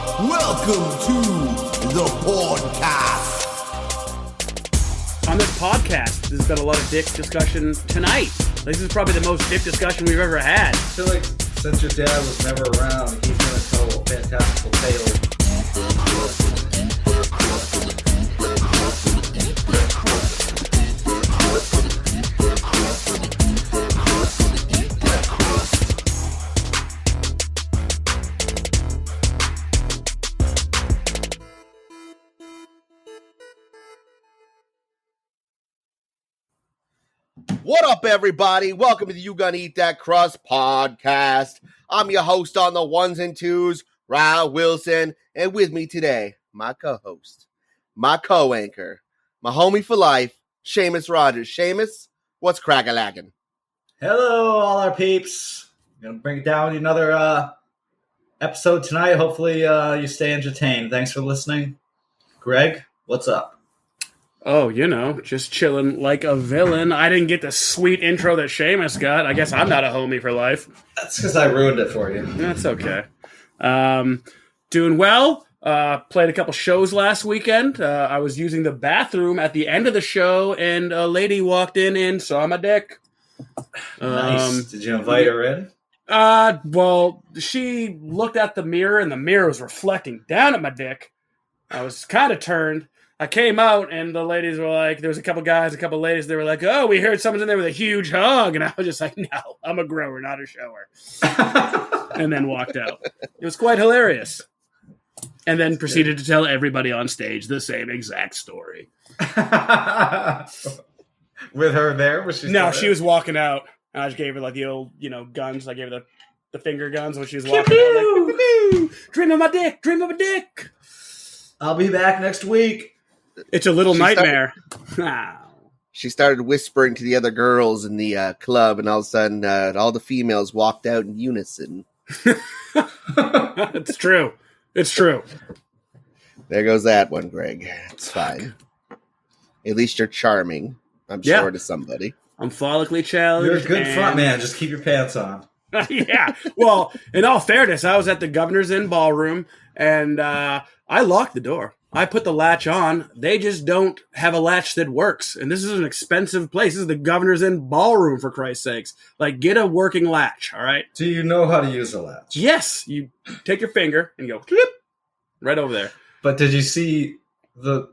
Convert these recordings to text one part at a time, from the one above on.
Welcome to the podcast. On this podcast, there's been a lot of dick discussion tonight. This is probably the most dick discussion we've ever had. I feel like since your dad was never around, he's going to tell a fantastical tale. What up, everybody? Welcome to the You Gonna Eat That Crust podcast. I'm your host on the ones and twos, Ryle Wilson, and with me today, my co-host, my co-anchor, my homie for life, Seamus Rogers. Seamus, what's crack-a-lackin'? Hello, all our peeps. Going to bring it down with another episode tonight. Hopefully you stay entertained. Thanks for listening. Greg, what's up? Oh, you know, just chilling like a villain. I didn't get the sweet intro that Seamus got. I guess I'm not a homie for life. That's because I ruined it for you. That's okay. Doing well. Played a couple shows last weekend. I was using the bathroom at the end of the show, and a lady walked in and saw my dick. Nice. Did you invite her in? Well, she looked at the mirror, and the mirror was reflecting down at my dick. I was kind of turned. I came out, and the ladies were like, there was a couple guys, a couple ladies, they were like, oh, we heard someone's in there with a huge hog. And I was just like, no, I'm a grower, not a shower. And then walked out. It was quite hilarious. And then proceeded to tell everybody on stage the same exact story. With her there? Was she No, still she there? was walking out. And I just gave her like the old, guns. I gave her the finger guns when she was walking out. Like, pew, pew, dream of my dick, dream of a dick. I'll be back next week. It's a little nightmare. She started whispering to the other girls in the club, and all of a sudden, all the females walked out in unison. It's true. It's true. There goes that one, Greg. It's fine. At least you're charming, I'm sure, to somebody. I'm follically challenged. You're a good front man. Just keep your pants on. Yeah. Well, in all fairness, I was at the Governor's Inn ballroom, and I locked the door. I put the latch on. They just don't have a latch that works. And this is an expensive place. This is the Governor's Inn ballroom, for Christ's sakes. Like, get a working latch, all right? Do you know how to use a latch? Yes. You take your finger and you go, clip, right over there. But did you see the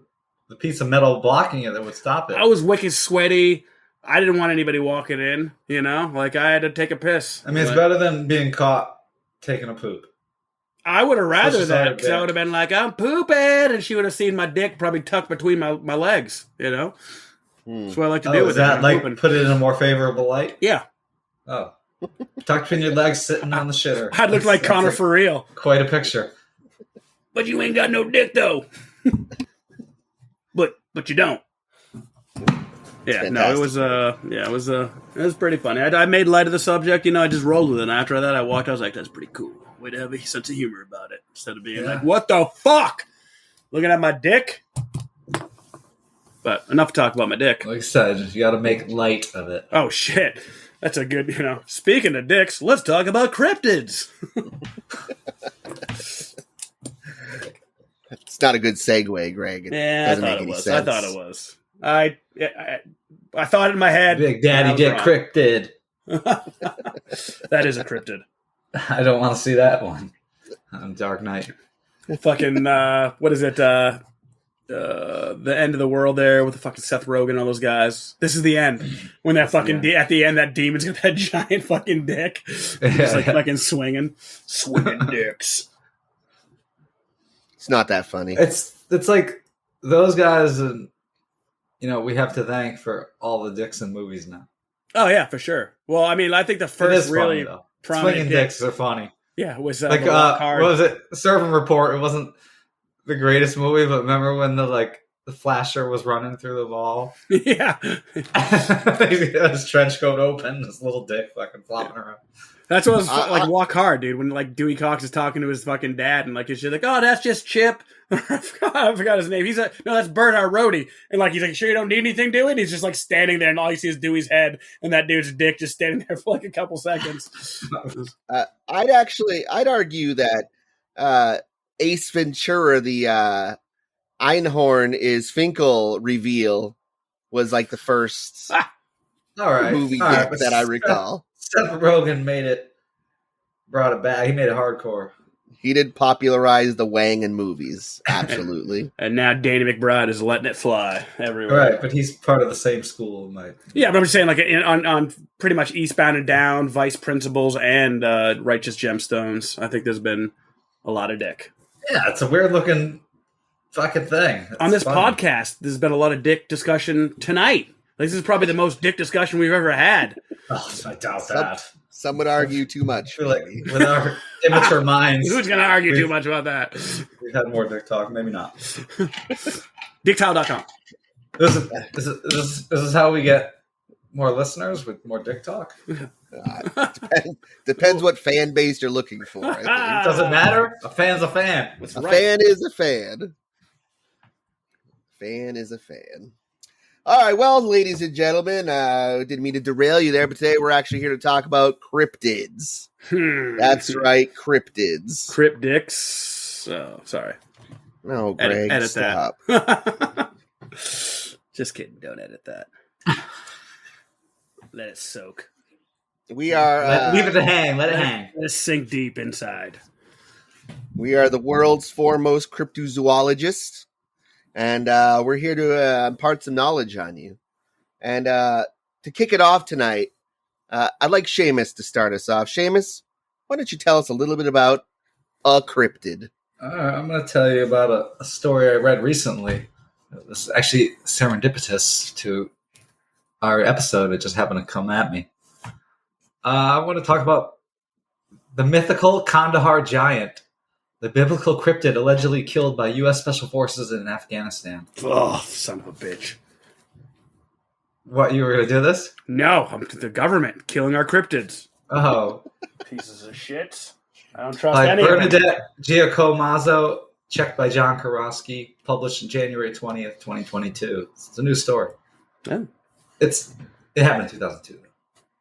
piece of metal blocking it that would stop it? I was wicked sweaty. I didn't want anybody walking in, Like, I had to take a piss. I mean, it's better than being caught taking a poop. I would have rather Especially that, because I would have been like, I'm pooping, and she would have seen my dick probably tucked between my legs, That's what I like to do with is that it. like Pooping. put it in a more favorable light? Yeah. Oh. Tucked between your legs sitting on the shitter. I'd look like Connor for real. Quite a picture. But you ain't got no dick, though. but you don't. Yeah, no, it was pretty funny. I made light of the subject, I just rolled with it. And after that, I walked, I was like, that's pretty cool. Way to have a sense of humor about it. Instead of being like, what the fuck? Looking at my dick? But enough to talk about my dick. Like I said, you got to make light of it. Oh, shit. That's a good, Speaking of dicks, let's talk about cryptids. It's not a good segue, Greg. I thought it was. I thought in my head. Big Daddy Dick Cryptid. That is a cryptid. I don't want to see that one on Dark Knight. Fucking, what is it? The end of the world there with the fucking Seth Rogen and all those guys. This is the end. When that fucking, at the end, that demon's got that giant fucking dick. Just like fucking swinging. Swinging dicks. It's not that funny. It's like those guys, we have to thank for all the dicks in movies now. Oh, yeah, for sure. Well, I mean, I think the first really funny, prominent swinging dicks are funny. Yeah, it was like what was it? Surf and Report. It wasn't the greatest movie, but remember when the flasher was running through the ball? Yeah, his trench coat open, his little dick fucking flopping around. That's what it was like. Walk Hard, dude. When like Dewey Cox is talking to his fucking dad, and like his shit, like, oh, that's just Chip. I forgot his name. He's like, no, that's Bernard Rohde. And like, he's like, sure you don't need anything, Dewey? And he's just like standing there, and all you see is Dewey's head, and that dude's dick just standing there for like a couple seconds. I'd argue that Ace Ventura, the Einhorn is Finkel reveal was like the first All right. movie All right, dick that I recall. Seth Rogen brought it back. He made it hardcore. He did popularize the Wang in movies. Absolutely. And now Danny McBride is letting it fly everywhere. Right, but he's part of the same school. Yeah, but I'm just saying, like, on pretty much Eastbound and Down, Vice Principals, and Righteous Gemstones, I think there's been a lot of dick. Yeah, it's a weird-looking fucking thing. On this podcast, there's been a lot of dick discussion tonight. Like, this is probably the most dick discussion we've ever had. Oh, I doubt that. Some would argue too much. I feel like with our immature minds, who's going to argue too much about that? We've had more dick talk. Maybe not. Dicktile.com. This is how we get more listeners with more dick talk. Depends what fan base you're looking for. I think. Doesn't matter. A fan's a fan. A fan is a fan. Fan is a fan. All right, well, ladies and gentlemen, didn't mean to derail you there, but today we're actually here to talk about cryptids. That's right, cryptids. Cryptics. Oh, sorry. No, Greg, edit stop. That. Just kidding. Don't edit that. Let it soak. We are... leave it to hang. Let it hang. Let it sink deep inside. We are the world's foremost cryptozoologists. And we're here to impart some knowledge on you. And to kick it off tonight, I'd like Seamus to start us off. Seamus, why don't you tell us a little bit about a cryptid? I'm going to tell you about a story I read recently. This is actually serendipitous to our episode. It just happened to come at me. I want to talk about the mythical Kandahar giant, the biblical cryptid allegedly killed by U.S. Special Forces in Afghanistan. Oh, son of a bitch. What, you were going to do this? No, the government killing our cryptids. Oh. Pieces of shit. I don't trust By any of them. Bernadette Giacomazzo, checked by John Karosky, published on January 20th, 2022. It's a new story. Yeah. It happened in 2002.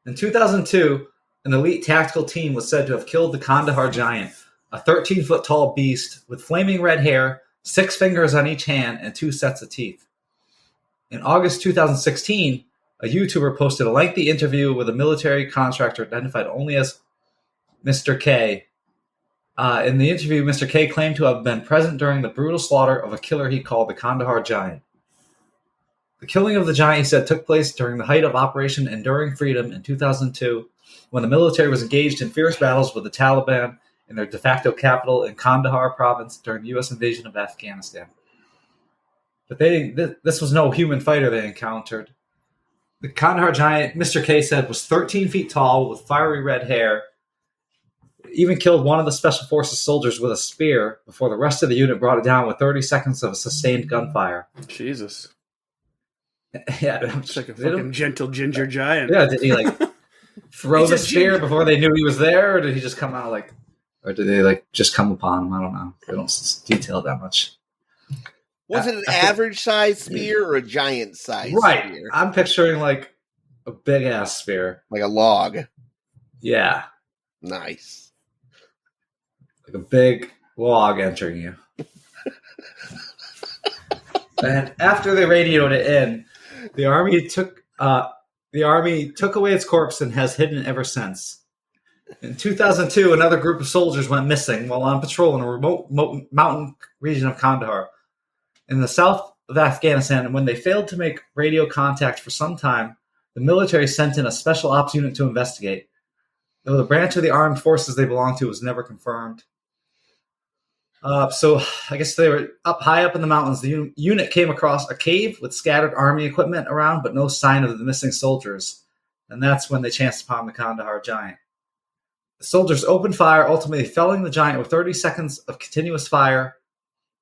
In 2002, an elite tactical team was said to have killed the Kandahar giant, a 13-foot-tall beast with flaming red hair, 6 fingers on each hand, and 2 sets of teeth. In August 2016, a YouTuber posted a lengthy interview with a military contractor identified only as Mr. K. In the interview, Mr. K claimed to have been present during the brutal slaughter of a killer he called the Kandahar giant. The killing of the giant, he said, took place during the height of Operation Enduring Freedom in 2002, when the military was engaged in fierce battles with the Taliban in their de facto capital in Kandahar province during the U.S. invasion of Afghanistan. But this was no human fighter they encountered. The Kandahar giant, Mr. K said, was 13 feet tall with fiery red hair. Even killed one of the Special Forces soldiers with a spear before the rest of the unit brought it down with 30 seconds of sustained gunfire. Jesus. Yeah, It's like a fucking gentle ginger giant. Yeah, did he throw the spear before they knew he was there, or did he just come out or did they just come upon him? I don't know. They don't detail that much. Was it an average size spear or a giant size spear? I'm picturing a big ass spear. Like a log. Yeah. Nice. Like a big log entering you. And after they radioed it in, the army took away its corpse and has hidden it ever since. In 2002, another group of soldiers went missing while on patrol in a remote mountain region of Kandahar in the south of Afghanistan. And when they failed to make radio contact for some time, the military sent in a special ops unit to investigate. Though the branch of the armed forces they belonged to was never confirmed. So I guess they were high up in the mountains. The unit came across a cave with scattered army equipment around, but no sign of the missing soldiers. And that's when they chanced upon the Kandahar giant. The soldiers opened fire, ultimately felling the giant with 30 seconds of continuous fire.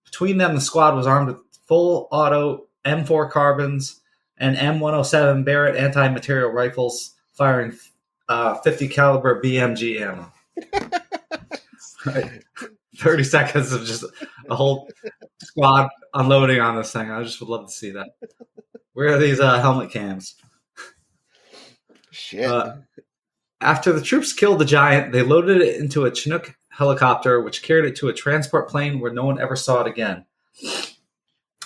Between them, the squad was armed with full auto M4 carbines and M107 Barrett anti-material rifles, firing 50 caliber BMG ammo. Right. 30 seconds of just a whole squad unloading on this thing. I just would love to see that. Where are these helmet cams? Shit. After the troops killed the giant, they loaded it into a Chinook helicopter, which carried it to a transport plane where no one ever saw it again.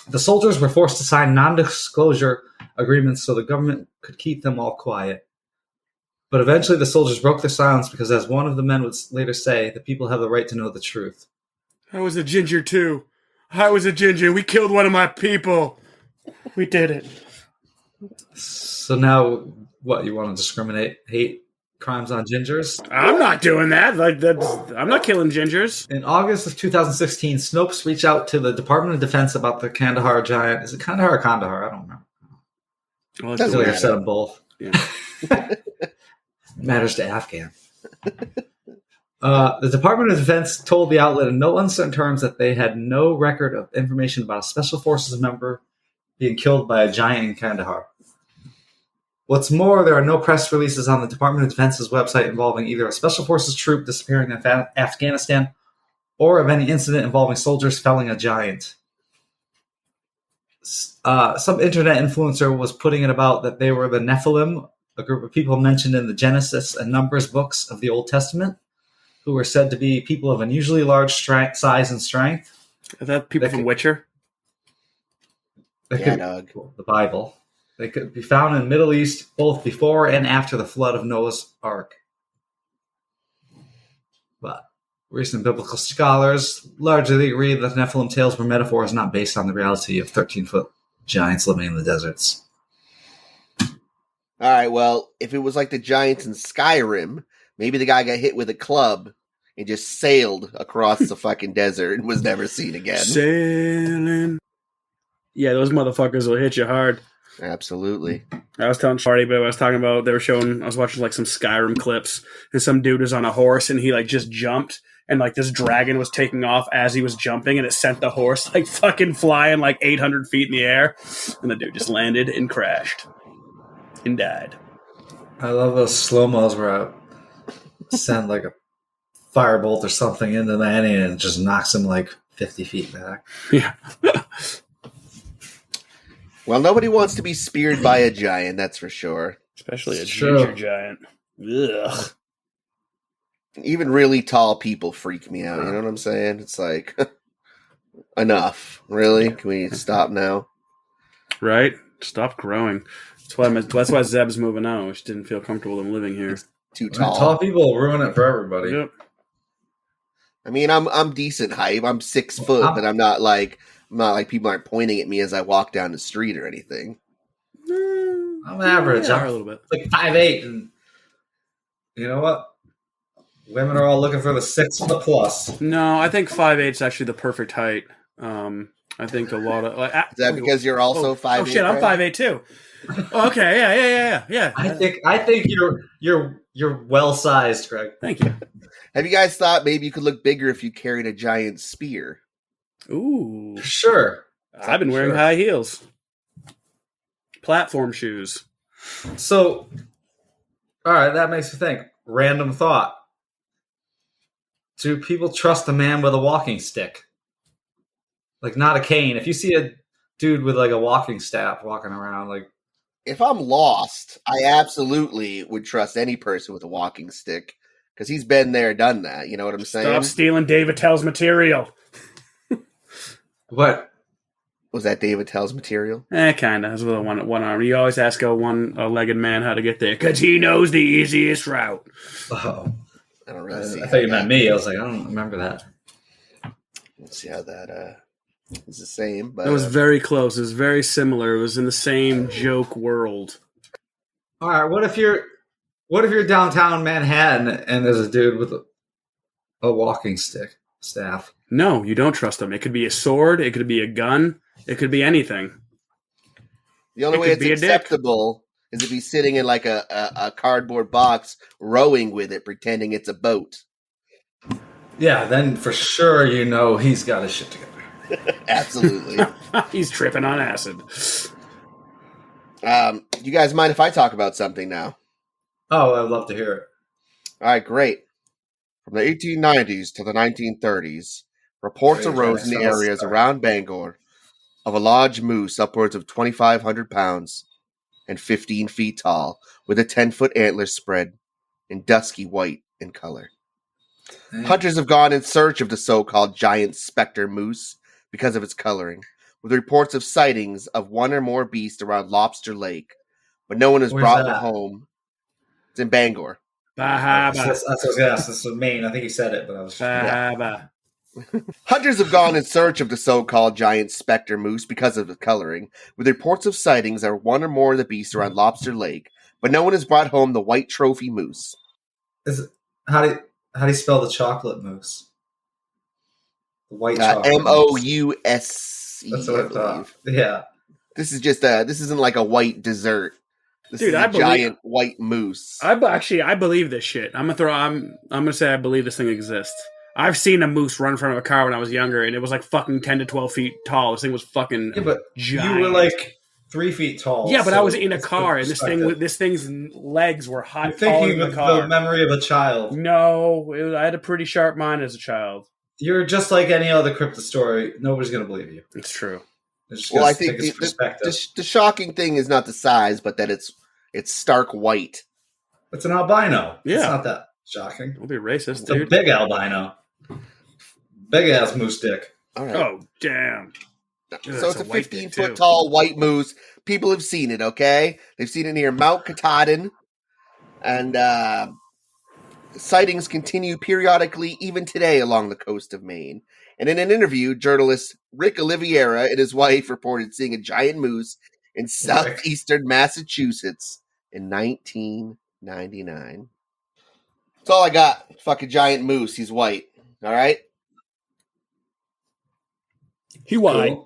The soldiers were forced to sign non-disclosure agreements so the government could keep them all quiet. But eventually the soldiers broke their silence because, as one of the men would later say, the people have the right to know the truth. I was a ginger too. I was a ginger. We killed one of my people. We did it. So now, what, you want to hate crimes on gingers? I'm not doing that. I'm not killing gingers. In August of 2016, Snopes reached out to the Department of Defense about the Kandahar giant. Is it Kandahar or Kandahar? I don't know. Well, I feel like I've said them both. Yeah. Matters to Afghan. The Department of Defense told the outlet in no uncertain terms that they had no record of information about a Special Forces member being killed by a giant in Kandahar. What's more, there are no press releases on the Department of Defense's website involving either a Special Forces troop disappearing in Afghanistan or of any incident involving soldiers felling a giant. Some internet influencer was putting it about that they were the Nephilim, a group of people mentioned in the Genesis and Numbers books of the Old Testament, who were said to be people of unusually large size and strength. Is that people from Witcher? Dog. The Bible. They could be found in the Middle East both before and after the flood of Noah's Ark. But recent biblical scholars largely agree that the Nephilim tales were metaphors not based on the reality of 13-foot giants living in the deserts. All right, well, if it was like the giants in Skyrim, maybe the guy got hit with a club and just sailed across the fucking desert and was never seen again. Sailing. Yeah, those motherfuckers will hit you hard. Absolutely. I was telling Shardy, but I was talking about, I was watching like some Skyrim clips, and some dude was on a horse and he like just jumped, and like this dragon was taking off as he was jumping, and it sent the horse like fucking flying like 800 feet in the air, and the dude just landed and crashed and died. I love those slow-mos where I send like a firebolt or something into the enemy and it just knocks him like 50 feet back. Yeah. Well, nobody wants to be speared by a giant, that's for sure. Especially a ginger giant. Ugh. Even really tall people freak me out, you know what I'm saying? It's like, enough. Really? Can we stop now? Right? Stop growing. That's why Zeb's moving out. She didn't feel comfortable in living here. It's too tall. Tall people ruin it for everybody. Yep. I mean, I'm decent height. I'm 6 foot, but I'm not like people aren't pointing at me as I walk down the street or anything. I'm average. Yeah, I'm a little bit. like 5'8", and you know what? Women are all looking for the 6 foot plus. No, I think 5'8" is actually the perfect height. I think a lot of Is that because you're also 5'8"? Oh shit, I'm 5'8" too. Okay, yeah. I think you're well sized, Greg. Thank you. Have you guys thought maybe you could look bigger if you carried a giant spear? Ooh, Sure. I've been wearing high heels, platform shoes. So, all right, that makes me think. Random thought. Do people trust a man with a walking stick? Like, not a cane. If you see a dude with like a walking staff walking around, like, If I'm lost, I absolutely would trust any person with a walking stick because he's been there, done that. You know what I'm saying? Stop stealing Dave Attell's material. what? Was that David Tell's material? Kind of. It's a little one arm. You always ask a one-legged man how to get there because he knows the easiest route. Oh, I don't really see. I thought you meant me. I was like, I don't remember that. Let's see how that is the same. But It was very close. It was very similar. It was in the same joke world. All right, what if you're downtown Manhattan and there's a dude with a walking stick staff? No, you don't trust him. It could be a sword. It could be a gun. It could be anything. The only way it's acceptable is if he's sitting in like a cardboard box, rowing with it, pretending it's a boat. Yeah, then for sure you know he's got his shit together. Absolutely. He's tripping on acid. You guys mind if I talk about something now? Oh, I'd love to hear it. All right, great. From the 1890s to the 1930s, reports arose in the areas around Bangor of a large moose upwards of 2,500 pounds and 15 feet tall, with a 10-foot antler spread and dusky white in color. Hunters have gone in search of the so-called giant specter moose because of its coloring, with reports of sightings of one or more beasts around Lobster Lake, but no one has Where's brought that? them home. It's in Bangor. That's what I was going to ask. This was Maine. I think you said it, but I was. Hunters have gone in search of the so-called giant specter moose because of the coloring, with reports of sightings of one or more of the beasts around Lobster Lake, but no one has brought home the white trophy moose. How do you spell the chocolate mousse? The white chocolate M-O-U-S-E. That's what I thought. Yeah. This is just this isn't like a white dessert. This is a giant white moose. I believe this shit. I'm gonna say I believe this thing exists. I've seen a moose run in front of a car when I was younger, and it was like fucking 10 to 12 feet tall. This thing was fucking giant. You were like 3 feet tall. Yeah, but I was in a car, and this thing's legs were high. You're thinking of the memory of a child. No, I had a pretty sharp mind as a child. You're just like any other cryptid story. Nobody's going to believe you. It's true. Well, I think the shocking thing is not the size, but that it's stark white. It's an albino. Yeah. It's not that shocking. Don't be racist, it's dude. a big albino. Big ass moose dick. All right. Oh, damn. So it's a 15-foot tall white moose. People have seen it, okay? They've seen it near Mount Katahdin. And sightings continue periodically, even today, along the coast of Maine. And in an interview, journalist Rick Oliveira and his wife reported seeing a giant moose in southeastern Massachusetts in 1999. That's all I got. Fucking giant moose. He's white. All right? He white.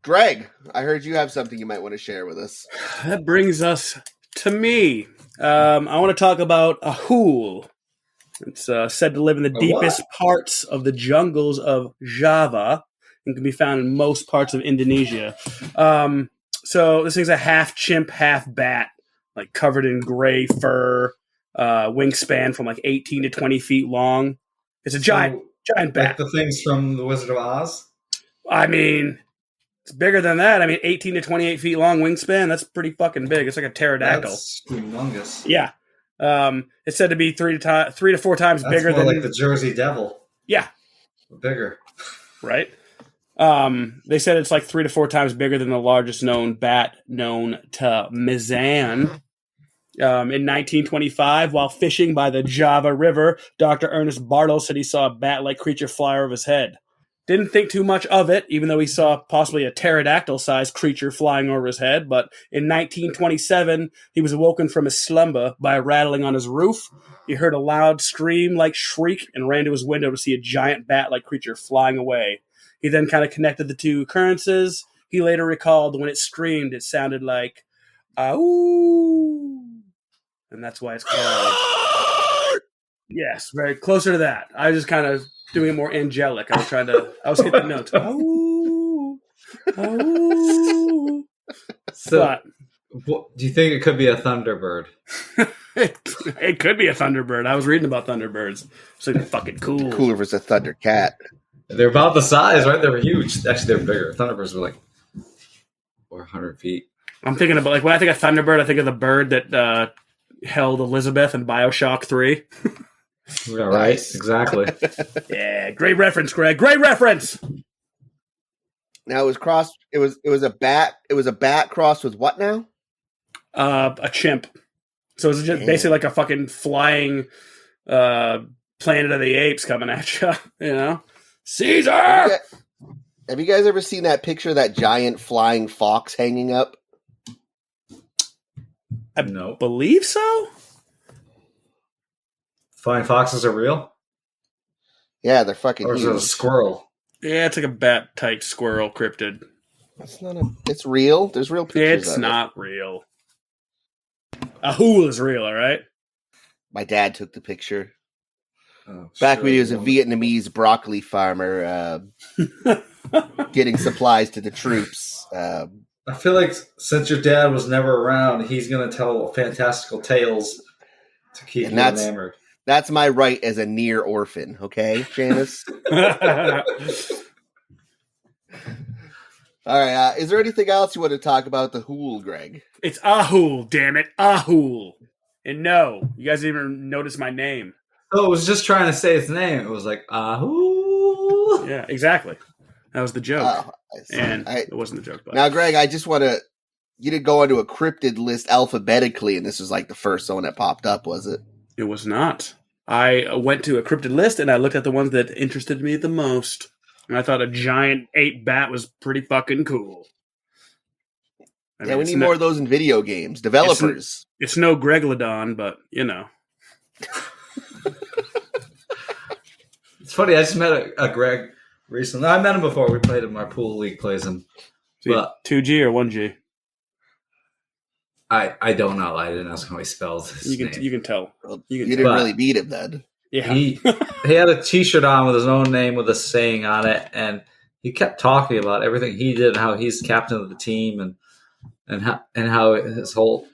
Greg, I heard you have something you might want to share with us. That brings us to me. I want to talk about a hool. It's said to live in the deepest parts of the jungles of Java and can be found in most parts of Indonesia. So this thing's a half chimp, half bat, like covered in gray fur, wingspan from like 18 to 20 feet long. It's a giant bat. Like the things from The Wizard of Oz? I mean, it's bigger than that. I mean, 18 to 28 feet long wingspan. That's pretty fucking big. It's like a pterodactyl. That's humongous. Yeah. It's said to be 3 to 4 times bigger than like the Jersey Devil. Yeah. Bigger. Right. They said it's like 3 to 4 times bigger than the largest known bat known to Mizan. In 1925, while fishing by the Java River, Dr. Ernest Bartle said he saw a bat-like creature fly over his head. Didn't think too much of it, even though he saw possibly a pterodactyl-sized creature flying over his head. But in 1927, he was awoken from his slumber by a rattling on his roof. He heard a loud scream-like shriek and ran to his window to see a giant bat-like creature flying away. He then kind of connected the two occurrences. He later recalled when it screamed, it sounded like, "Ow!" And that's why it's called. Yes, very closer to that. I was just kind of doing it more angelic. I was hitting the notes. Oh, oh. So, do you think it could be a thunderbird? It could be a thunderbird. I was reading about thunderbirds. It's like fucking cool. Cooler if it's a thunder cat. They're about the size, right? They were huge. Actually, they're bigger. Thunderbirds were like 400 feet. I'm thinking about, like, when I think of thunderbird, I think of the bird that held Elizabeth in BioShock 3. Yeah, right. Exactly. Yeah, great reference, Greg. Great reference. Now it was crossed. It was a bat. It was a bat crossed with what now? A chimp. So it's just basically like a fucking flying Planet of the Apes coming at you. You know, Caesar. Have you guys ever seen that picture of that giant flying fox hanging up? I believe so. Flying foxes are real? Yeah, they're fucking huge. Or is it a squirrel? Yeah, it's like a bat-type squirrel cryptid. It's real? There's real pictures It's not real. A hool is real, all right? My dad took the picture. Back when he was a Vietnamese broccoli farmer getting supplies to the troops. I feel like since your dad was never around, he's going to tell fantastical tales to keep you enamored. That's my right as a near orphan, okay, Janice? All right. Is there anything else you want to talk about the Hool, Greg? It's Ahul, damn it. Ahul. And no, you guys didn't even notice my name. Oh, it was just trying to say its name. It was like, ahoo. Yeah, exactly. That was the joke. And it wasn't the joke. But. Now, Greg, I just want to... You didn't go onto a cryptid list alphabetically, and this was like the first one that popped up, was it? It was not. I went to a cryptid list, and I looked at the ones that interested me the most. And I thought a giant ape bat was pretty fucking cool. We need more of those in video games. Developers. It's no Greglodon, but, you know. It's funny, I just met a Greg recently. I met him before. We played him. Our pool league plays him. But 2G or 1G? I don't know. I didn't ask how he spelled his name. You can tell. You didn't really beat him then. Yeah. He had a T-shirt on with his own name with a saying on it, and he kept talking about everything he did and how he's captain of the team and how his whole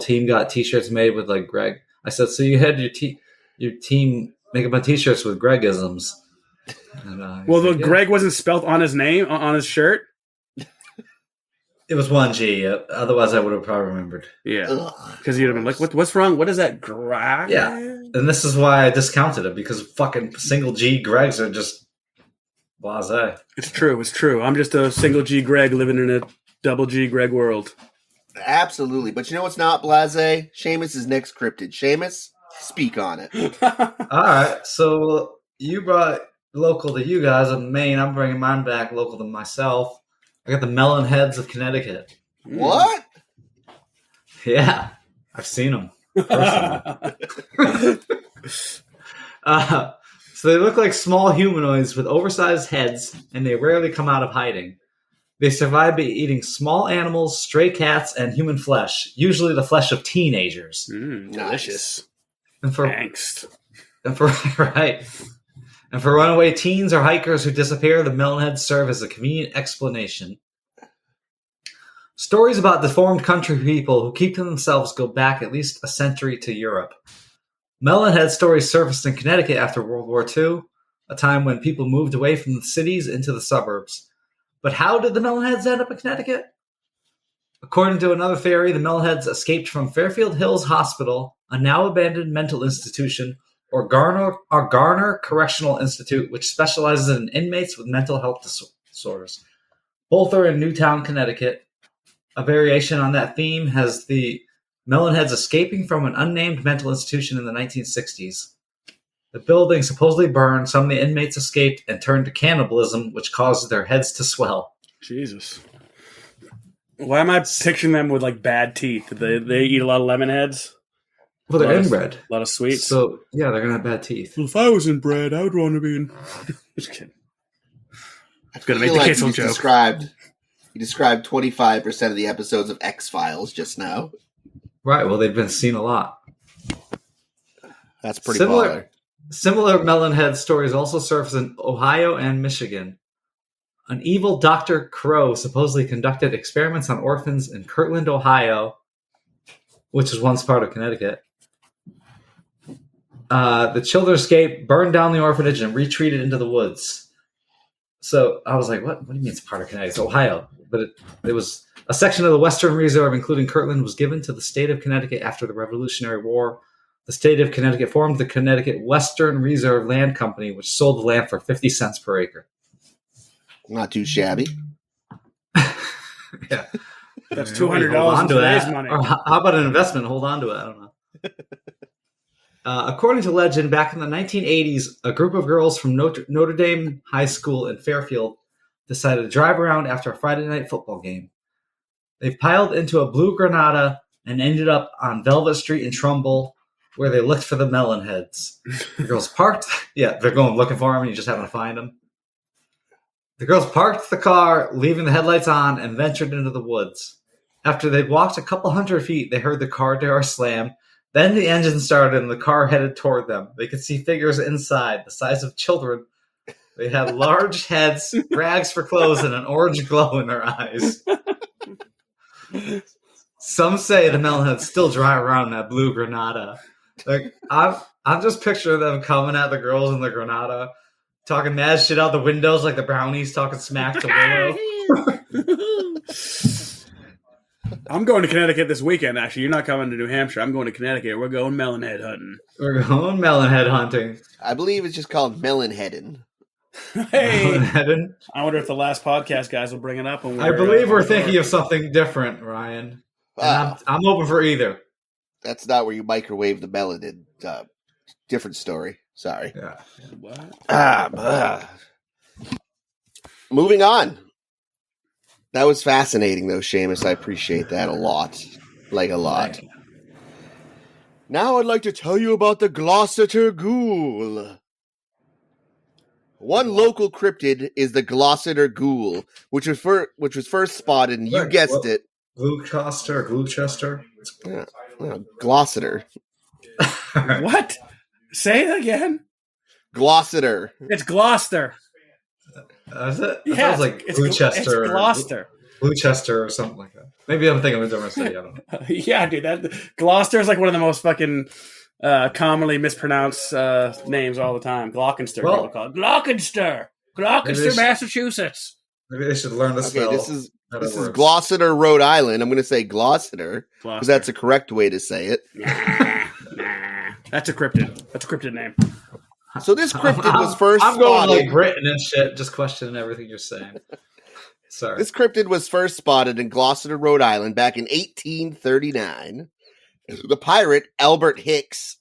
team got T-shirts made with like Greg. I said, so you had your team make a bunch of T-shirts with Gregisms. And, Greg wasn't spelled on his name on his shirt. It was 1G. Otherwise, I would have probably remembered. Yeah, because you'd have been like, "What's wrong? What is that, Greg?" Yeah, and this is why I discounted it because fucking single G Gregs are just blasé. It's true. I'm just a single G Greg living in a double G Greg world. Absolutely, but you know what's not blasé? Seamus' next cryptid. Seamus, speak on it. All right, so you brought local to you guys in Maine. I'm bringing mine back local to myself. I got the melon heads of Connecticut. What? Yeah, I've seen them personally. So they look like small humanoids with oversized heads, and they rarely come out of hiding. They survive by eating small animals, stray cats, and human flesh, usually the flesh of teenagers. Delicious. And for angst. And for runaway teens or hikers who disappear, the melonheads serve as a convenient explanation. Stories about deformed country people who keep to themselves go back at least a century to Europe. Melonhead stories surfaced in Connecticut after World War II, a time when people moved away from the cities into the suburbs. But how did the melonheads end up in Connecticut? According to another theory, the melonheads escaped from Fairfield Hills Hospital, a now abandoned mental institution, or Garner Correctional Institute, which specializes in inmates with mental health disorders. Both are in Newtown, Connecticut. A variation on that theme has the melonheads escaping from an unnamed mental institution in the 1960s. The building supposedly burned, some of the inmates escaped and turned to cannibalism, which caused their heads to swell. Jesus. Why am I picturing them with like bad teeth? Did they eat a lot of lemon heads? Well, they're inbred. A lot of sweets. So, yeah, they're going to have bad teeth. Well, if I was inbred, I would want to be in... Just kidding. I'm going to make the cancel joke. You described 25% of the episodes of X-Files just now. Right, well, they've been seen a lot. That's pretty baller. Similar melonhead stories also surface in Ohio and Michigan. An evil Dr. Crow supposedly conducted experiments on orphans in Kirtland, Ohio, which was once part of Connecticut. The children escaped, burned down the orphanage, and retreated into the woods. So I was like, what do you mean it's part of Connecticut? It's Ohio. But it was a section of the Western Reserve, including Kirtland, was given to the state of Connecticut after the Revolutionary War. The state of Connecticut formed the Connecticut Western Reserve Land Company, which sold the land for 50 cents per acre. Not too shabby. Yeah. That's $200 in today's money. Or how about an investment? Hold on to it. I don't know. According to legend, back in the 1980s, a group of girls from Notre Dame High School in Fairfield decided to drive around after a Friday night football game. They piled into a blue Granada and ended up on Velvet Street in Trumbull, where they looked for the melonheads. The girls parked. Yeah, they're going looking for them, and you just happen to find them. The girls parked the car, leaving the headlights on, and ventured into the woods. After they'd walked a couple hundred feet, they heard the car door slam. Then the engine started, and the car headed toward them. They could see figures inside, the size of children. They had large heads, rags for clothes, and an orange glow in their eyes. Some say the melonheads still drive around that blue Granada. Like I'm just picturing them coming at the girls in the Granada, talking mad shit out the windows like the brownies talking smack to Willow. I'm going to Connecticut this weekend, actually. You're not coming to New Hampshire. I'm going to Connecticut. We're going melonhead hunting. We're going melonhead hunting. I believe it's just called melonheading. Hey! Melonheading? I wonder if the last podcast guys will bring it up. When I believe we're thinking of something different, Ryan. And I'm open for either. That's not where you microwave the melon. Different story. Sorry. Yeah. What? Moving on. That was fascinating, though, Seamus. I appreciate that a lot. Like, a lot. Now I'd like to tell you about the Gloucester Ghoul. One local cryptid is the Gloucester Ghoul, which was first spotted, and you guessed it. Gloucester? Yeah, Gloucester. What? Say it again. Gloucester. It's Gloucester. Is it? Yeah, It like it's Gloucester. It's Gloucester. Gloucester or something like that. Maybe I'm thinking of a different city. I don't know. Yeah, dude. Gloucester is like one of the most fucking commonly mispronounced names all the time. Glockenster. Well, People call it Glockenster. Glockenster, Massachusetts. Maybe they should learn to spell. This is Gloucester, Rhode Island. I'm going to say Gloucester because that's the correct way to say it. Nah. That's a cryptid. That's a cryptid name. So this cryptid was first I'm going spotted. like Britain and shit, just questioning everything you're saying. Sorry. This cryptid was first spotted in Gloucester, Rhode Island back in 1839. The pirate, Albert Hicks.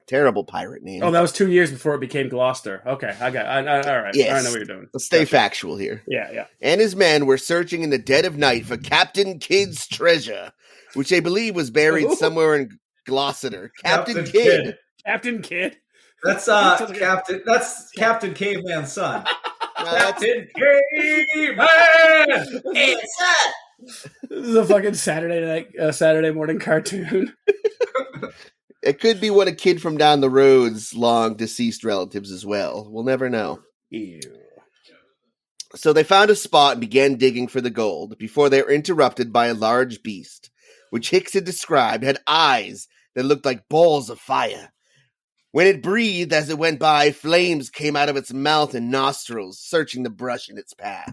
Terrible pirate name. Oh, that was 2 years before it became Gloucester. Okay, all right. Yes. I know what you're doing. Let's stay factual here. Yeah. And his men were searching in the dead of night for Captain Kidd's treasure, which they believe was buried somewhere in Gloucester. Captain Kidd. Captain Kidd. That's Captain. That's Captain Caveman's son. Captain Caveman. Hey, son. This is a fucking Saturday morning cartoon. It could be one of Kid from down the road's long deceased relatives as well. We'll never know. Ew. So they found a spot and began digging for the gold before they were interrupted by a large beast, which Hicks had described had eyes that looked like balls of fire. When it breathed as it went by, flames came out of its mouth and nostrils, searching the brush in its path.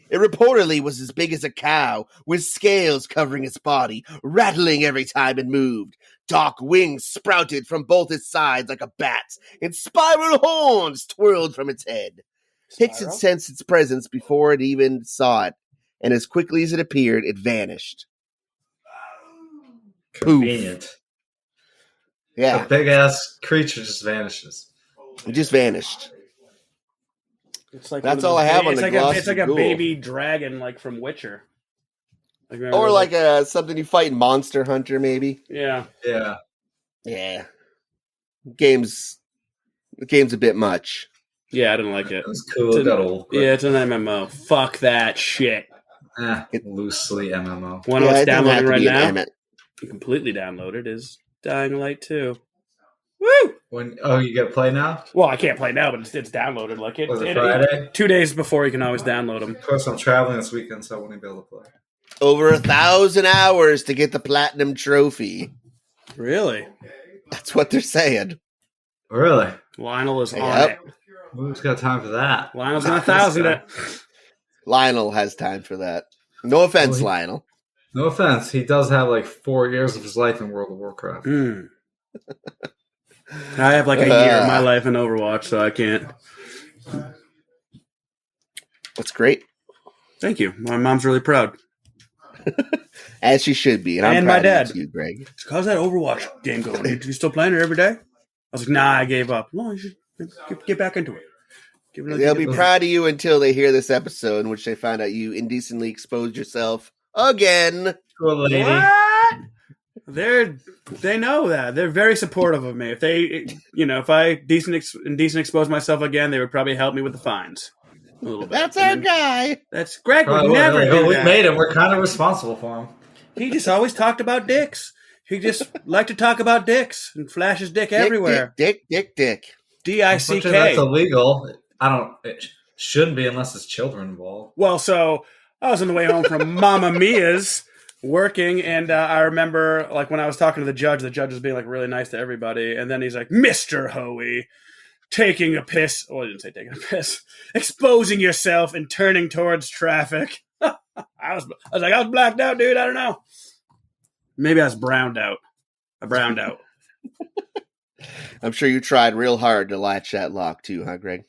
It reportedly was as big as a cow, with scales covering its body, rattling every time it moved. Dark wings sprouted from both its sides like a bat's, and spiral horns twirled from its head. Hicks had sensed its presence before it even saw it, and as quickly as it appeared, it vanished. Convenient. Poof. Yeah. A big-ass creature just vanishes. It just vanished. It's like that's all I have on the Gloucester It's like a Ghoul. Baby dragon, like from Witcher. Or like something you fight in Monster Hunter, maybe. Yeah. Yeah. Game's a bit much. Yeah, I didn't like it. It was cool. It got old. Quick. Yeah, it's an MMO. Fuck that shit. Loosely MMO. One it's downloading right now. You completely downloaded is Dying Light 2. Woo! You get to play now? Well, I can't play now, but it's downloaded. Like it Friday? 2 days before you can always download them. Of course, I'm traveling this weekend, so I won't be able to play. Over 1,000 hours to get the platinum trophy. Really? That's what they're saying. Really? Lionel is on it. Who's got time for that? Lionel's got 1,000 it. Lionel has time for that. No offense, Lionel. No offense. He does have like 4 years of his life in World of Warcraft. I have like a year of my life in Overwatch, so I can't. That's great. Thank you. My mom's really proud. As she should be. And I'm my proud dad. of you, Greg. How's that Overwatch game going? You still playing it every day? I was like, nah, I gave up. No, you should get back into it. They'll be proud of you until they hear this episode in which they find out you indecently exposed yourself again. Cool lady. What? They know that. They're very supportive of me. If if I indecent expose myself again, they would probably help me with the fines. A little bit. That's our guy. That's Greg would never do we that. made him. We're kind of responsible for him. He just always talked about dicks. He just liked to talk about dicks and flash his dick everywhere. Dick. DICK. That's illegal. It shouldn't be unless it's children involved. Well, so I was on the way home from Mamma Mia's working, and I remember like when I was talking to the judge was being like really nice to everybody, and then he's like, Mr. Hoey, taking a piss. Well, I didn't say taking a piss. Exposing yourself and turning towards traffic. I was blacked out, dude. I don't know. Maybe I was browned out. I browned out. I'm sure you tried real hard to latch that lock too, huh, Greg?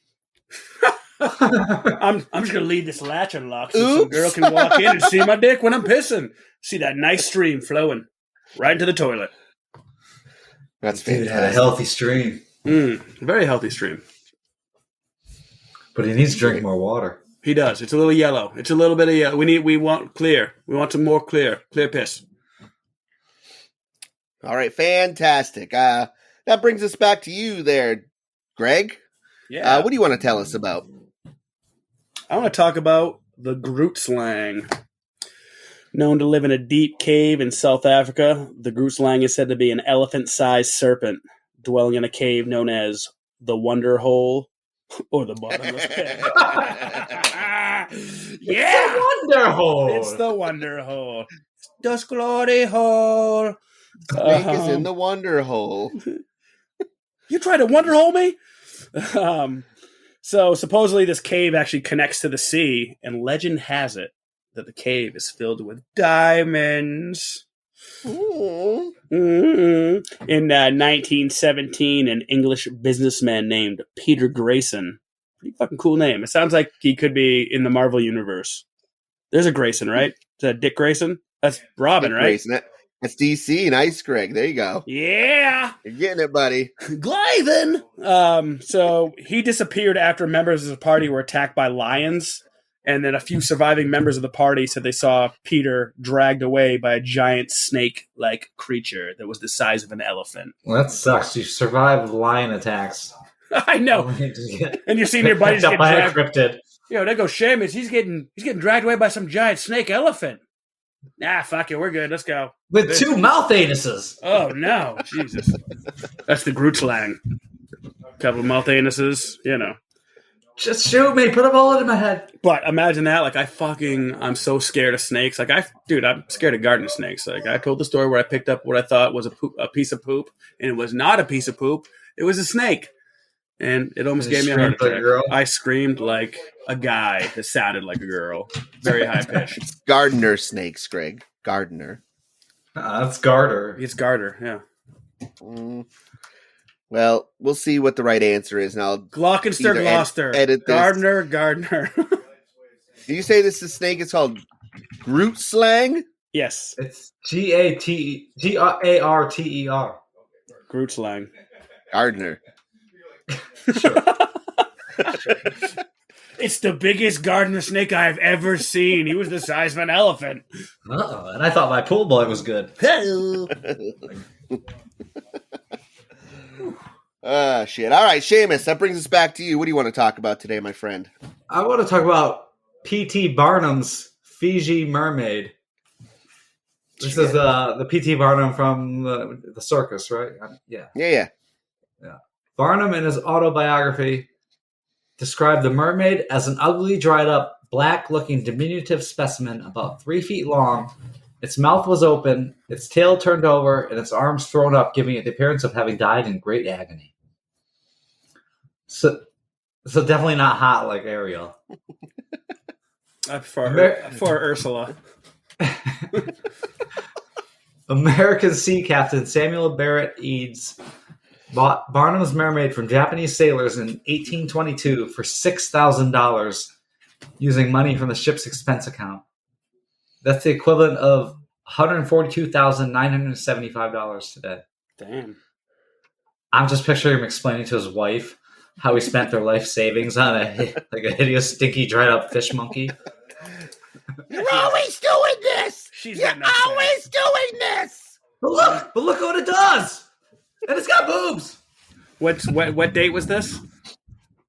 I'm just gonna leave this latch unlocked so some girl can walk in and see my dick when I'm pissing. See that nice stream flowing right into the toilet. That's Dude fantastic. had a healthy stream. Very healthy stream. But he needs to drink more water. He does. It's a little yellow. It's a little bit of yellow. We want clear. We want some more clear piss. All right, fantastic. That brings us back to you there, Greg. Yeah. What do you want to tell us about? I want to talk about the Groot slang. Known to live in a deep cave in South Africa, the Groot slang is said to be an elephant-sized serpent dwelling in a cave known as the Wonder Hole or the Bottomless Pit. Yeah! Wonder hole. It's the Wonder Hole. Das Glory Hole. Snake is in the Wonder Hole. You tried to Wonder Hole me? So supposedly this cave actually connects to the sea, and legend has it that the cave is filled with diamonds. Ooh. Mm-hmm. In 1917, an English businessman named Peter Grayson. Pretty fucking cool name. It sounds like he could be in the Marvel universe. There's a Grayson, right? Is that Dick Grayson? That's Robin, Dick right? Grayson. That's DC. Nice, Greg. There you go. Yeah. You're getting it, buddy. Glyven. So he disappeared after members of the party were attacked by lions. And then a few surviving members of the party said they saw Peter dragged away by a giant snake-like creature that was the size of an elephant. Well, that sucks. You survived lion attacks. I know. And you're seeing your buddies get by a dragged. cryptid. There goes Seamus. He's getting dragged away by some giant snake elephant. Nah, fuck it. We're good. Let's go. With 2 mouth anuses. Oh, no. Jesus. That's the Groot slang. Couple of mouth anuses, Just shoot me. Put a bullet in my head. But imagine that. Like, I'm so scared of snakes. Like, I'm scared of garden snakes. Like, I told the story where I picked up what I thought was a piece of poop, and it was not a piece of poop. It was a snake. And it almost gave me a heart attack. I screamed like a guy that sounded like a girl. Very high pitched. Gardener snakes, Greg. Gardener. That's Garter. It's Garter, yeah. Well, we'll see what the right answer is. And I'll Glockenster, Gloucester. Edit this. Gardner. Do you say this is snake? It's called Groot slang? Yes. It's Garter. Groot slang. Gardener. It's the biggest gardener snake I've ever seen. He was the size of an elephant. Uh-oh. And I thought my pool boy was good. Shit. All right, Seamus, that brings us back to you. What do you want to talk about today, my friend? I want to talk about P.T. Barnum's Fiji Mermaid. This is the P.T. Barnum from the circus, right? Yeah. Barnum, in his autobiography, described the mermaid as an ugly, dried-up, black-looking, diminutive specimen about 3 feet long. Its mouth was open, its tail turned over, and its arms thrown up, giving it the appearance of having died in great agony. So definitely not hot like Ariel. For Ursula. American sea captain Samuel Barrett Eads bought Barnum's mermaid from Japanese sailors in 1822 for $6,000 using money from the ship's expense account. That's the equivalent of $142,975 today. Damn. I'm just picturing him explaining to his wife how he spent their life savings on a hideous, stinky, dried up fish monkey. You're always doing this. You're always doing this. But look what it does. And it's got boobs. What date was this?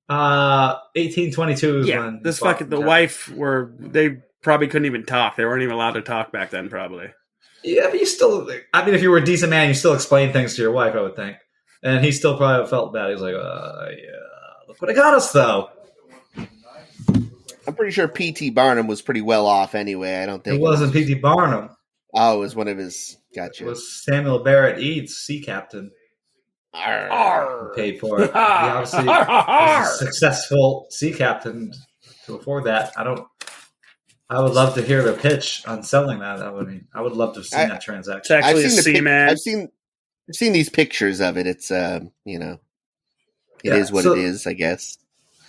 1822 is when this fucking the wife they probably couldn't even talk. They weren't even allowed to talk back then, probably. Yeah, but you still. I mean, if you were a decent man, you still explain things to your wife, I would think. And he still probably felt bad. He was like, "Yeah, look what it got us, though." I'm pretty sure P.T. Barnum was pretty well off anyway. I don't think it wasn't P.T. Barnum. Oh, it was one of his. Gotcha. It was Samuel Barrett Eads, sea captain. Arr. Paid for it. He obviously was a successful sea captain to afford that. I don't I would love to hear the pitch on selling that. I would love to have seen that transaction. It's actually a seaman. I've seen these pictures of it. It's it is what it is, I guess.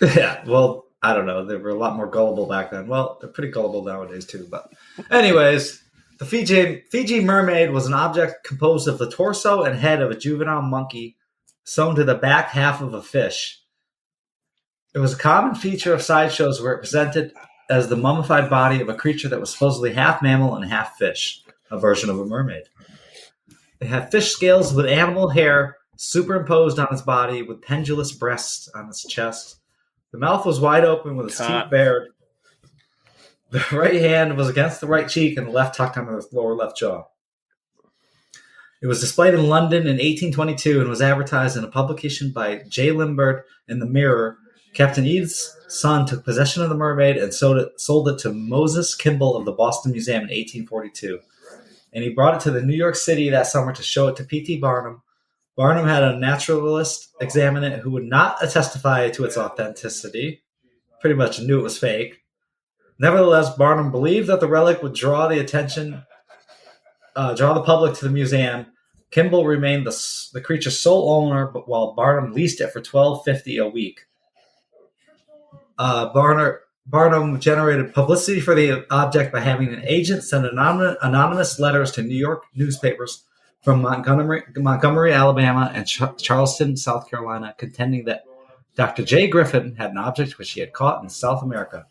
Yeah, well, I don't know. They were a lot more gullible back then. Well, they're pretty gullible nowadays too. But anyways, the Fiji mermaid was an object composed of the torso and head of a juvenile monkey sewn to the back half of a fish. It was a common feature of sideshows where it presented as the mummified body of a creature that was supposedly half mammal and half fish, a version of a mermaid. It had fish scales with animal hair superimposed on its body with pendulous breasts on its chest. The mouth was wide open with its teeth bared. The right hand was against the right cheek and the left tucked under the lower left jaw. It was displayed in London in 1822 and was advertised in a publication by J. Limbert in the Mirror. Captain Eads' son took possession of the mermaid and sold it to Moses Kimball of the Boston Museum in 1842. And he brought it to the New York City that summer to show it to P.T. Barnum. Barnum had a naturalist examine it who would not testify to its authenticity. Pretty much knew it was fake. Nevertheless, Barnum believed that the relic would draw the public to the museum. Kimball remained the creature's sole owner, but while Barnum leased it for $12.50 a week. Barnum generated publicity for the object by having an agent send anonymous letters to New York newspapers from Montgomery, Alabama, and Charleston, South Carolina, contending that Dr. J. Griffin had an object which he had caught in South America.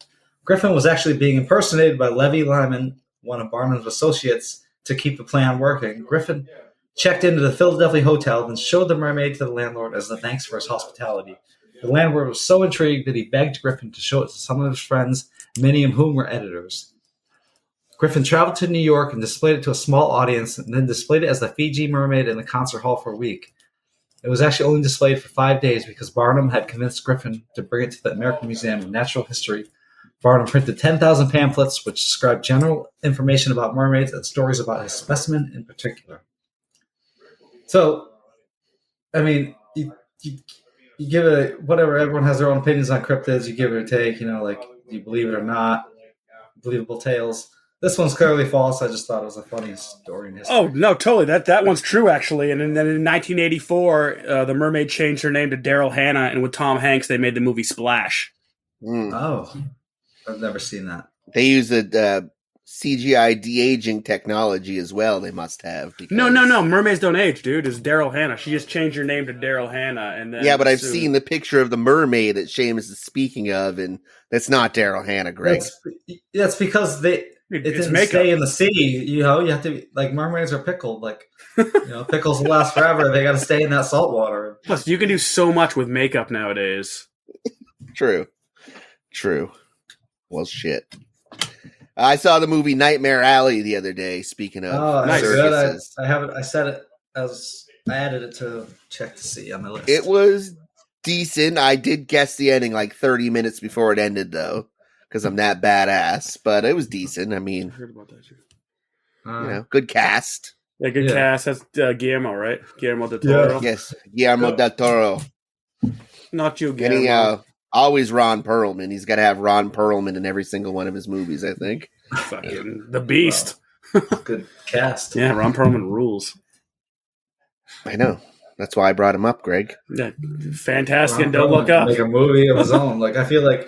Griffin was actually being impersonated by Levy Lyman, one of Barnum's associates, to keep the plan working. Griffin checked into the Philadelphia hotel, then showed the mermaid to the landlord as the thanks for his hospitality. The landlord was so intrigued that he begged Griffin to show it to some of his friends, many of whom were editors. Griffin traveled to New York and displayed it to a small audience, and then displayed it as the Fiji mermaid in the concert hall for a week. It was actually only displayed for 5 days because Barnum had convinced Griffin to bring it to the American Museum of Natural History. Barnum printed 10,000 pamphlets which described general information about mermaids and stories about his specimen in particular. So, I mean, you give it whatever. Everyone has their own opinions on cryptids. You give it or take. Do you believe it or not? Believable tales. This one's clearly false. I just thought it was a funny story in history. Oh no, totally. That one's true actually. And then in 1984, the mermaid changed her name to Daryl Hannah, and with Tom Hanks, they made the movie Splash. Oh, I've never seen that. They use a CGI de-aging technology as well. They must have. Because... No. Mermaids don't age, dude. It's Daryl Hannah. She just changed her name to Daryl Hannah, and then but I've seen the picture of the mermaid that Seamus is speaking of, and that's not Daryl Hannah, Greg. That's because it didn't stay in the sea. You have to mermaids are pickled. Pickles will last forever. They got to stay in that salt water. Plus, you can do so much with makeup nowadays. True. Well, shit. I saw the movie Nightmare Alley the other day. Speaking of circuses, I haven't. I said it as I added it to check to see on my list. It was decent. I did guess the ending 30 minutes before it ended, though, because I'm that badass. But it was decent. I mean, I heard about that too. Good cast. Yeah, good cast. That's Guillermo, right? Guillermo del Toro. Yes, Guillermo del Toro. Not you, Guillermo. Always Ron Perlman. He's got to have Ron Perlman in every single one of his movies, I think. Fucking the Beast. Good cast. Yeah, Ron Perlman rules. I know. That's why I brought him up, Greg. Yeah, fantastic. And Don't Look Up. Make a movie of his own. I feel like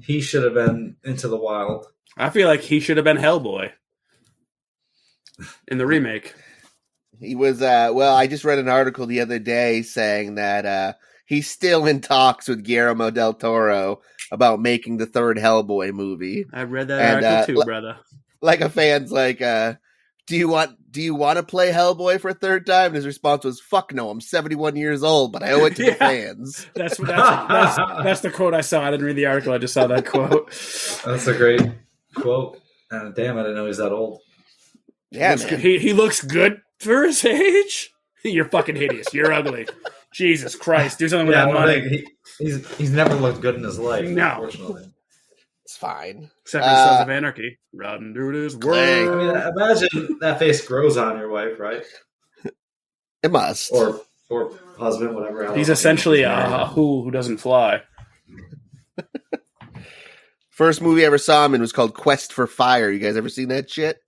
he should have been Into the Wild. I feel like he should have been Hellboy in the remake. He was, I just read an article the other day saying that he's still in talks with Guillermo del Toro about making the third Hellboy movie. I read that article too, brother. A fan's do you want to play Hellboy for a third time? And his response was, "Fuck no, I'm 71 years old, but I owe it to the fans." That's the quote I saw. I didn't read the article. I just saw that quote. That's a great quote. Damn, I didn't know he's that old. Yeah, man. He looks good for his age. You're fucking hideous. You're ugly. Jesus Christ, do something with that money. He's never looked good in his life. No. Unfortunately. It's fine. Except in Sons of Anarchy. Riding through this world. I mean, imagine that face grows on your wife, right? It must. Or husband, whatever. He's essentially a who doesn't fly. First movie I ever saw him in was called Quest for Fire. You guys ever seen that shit?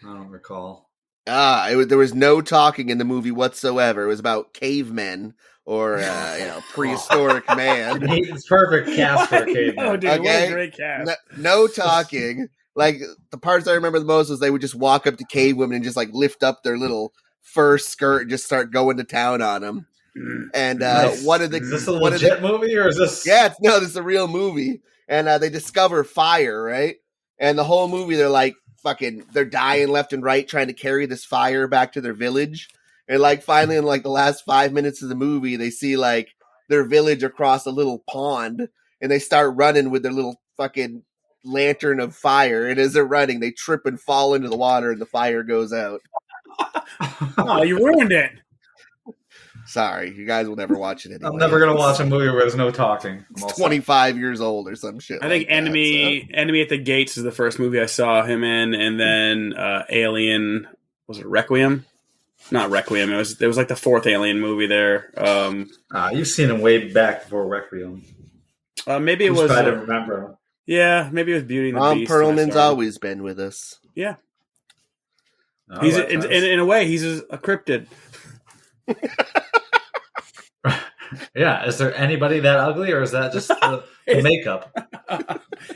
I don't recall. There was no talking in the movie whatsoever. It was about cavemen or prehistoric man. It's perfect cast for a caveman. Oh, dude, what a great cast. No talking. Like, the parts I remember the most was they would just walk up to cave women and just like lift up their little fur skirt and just start going to town on them. And Nice. Is this a legit movie or is this? Yeah, this is a real movie. And they discover fire, right? And the whole movie, they're like they're dying left and right trying to carry this fire back to their village. And like finally, in like the last 5 minutes of the movie, they see like their village across a little pond, and they start running with their little fucking lantern of fire. And as they're running, they trip and fall into the water, and the fire goes out. Oh, you ruined it. Sorry, you guys will never watch it anyway. I'm never gonna watch a movie where there's no talking. It's 25 years old or some shit. I think Enemy at the Gates is the first movie I saw him in, and then Alien, was it Requiem? Not Requiem. It was like the fourth Alien movie there. You've seen him way back before Requiem. Maybe it was. I don't remember. Yeah, maybe it was Beauty and the Beast. Perlman's always been with us. Yeah, Oh, he's in a way he's a cryptid. Yeah, is there anybody that ugly, or is that just the makeup?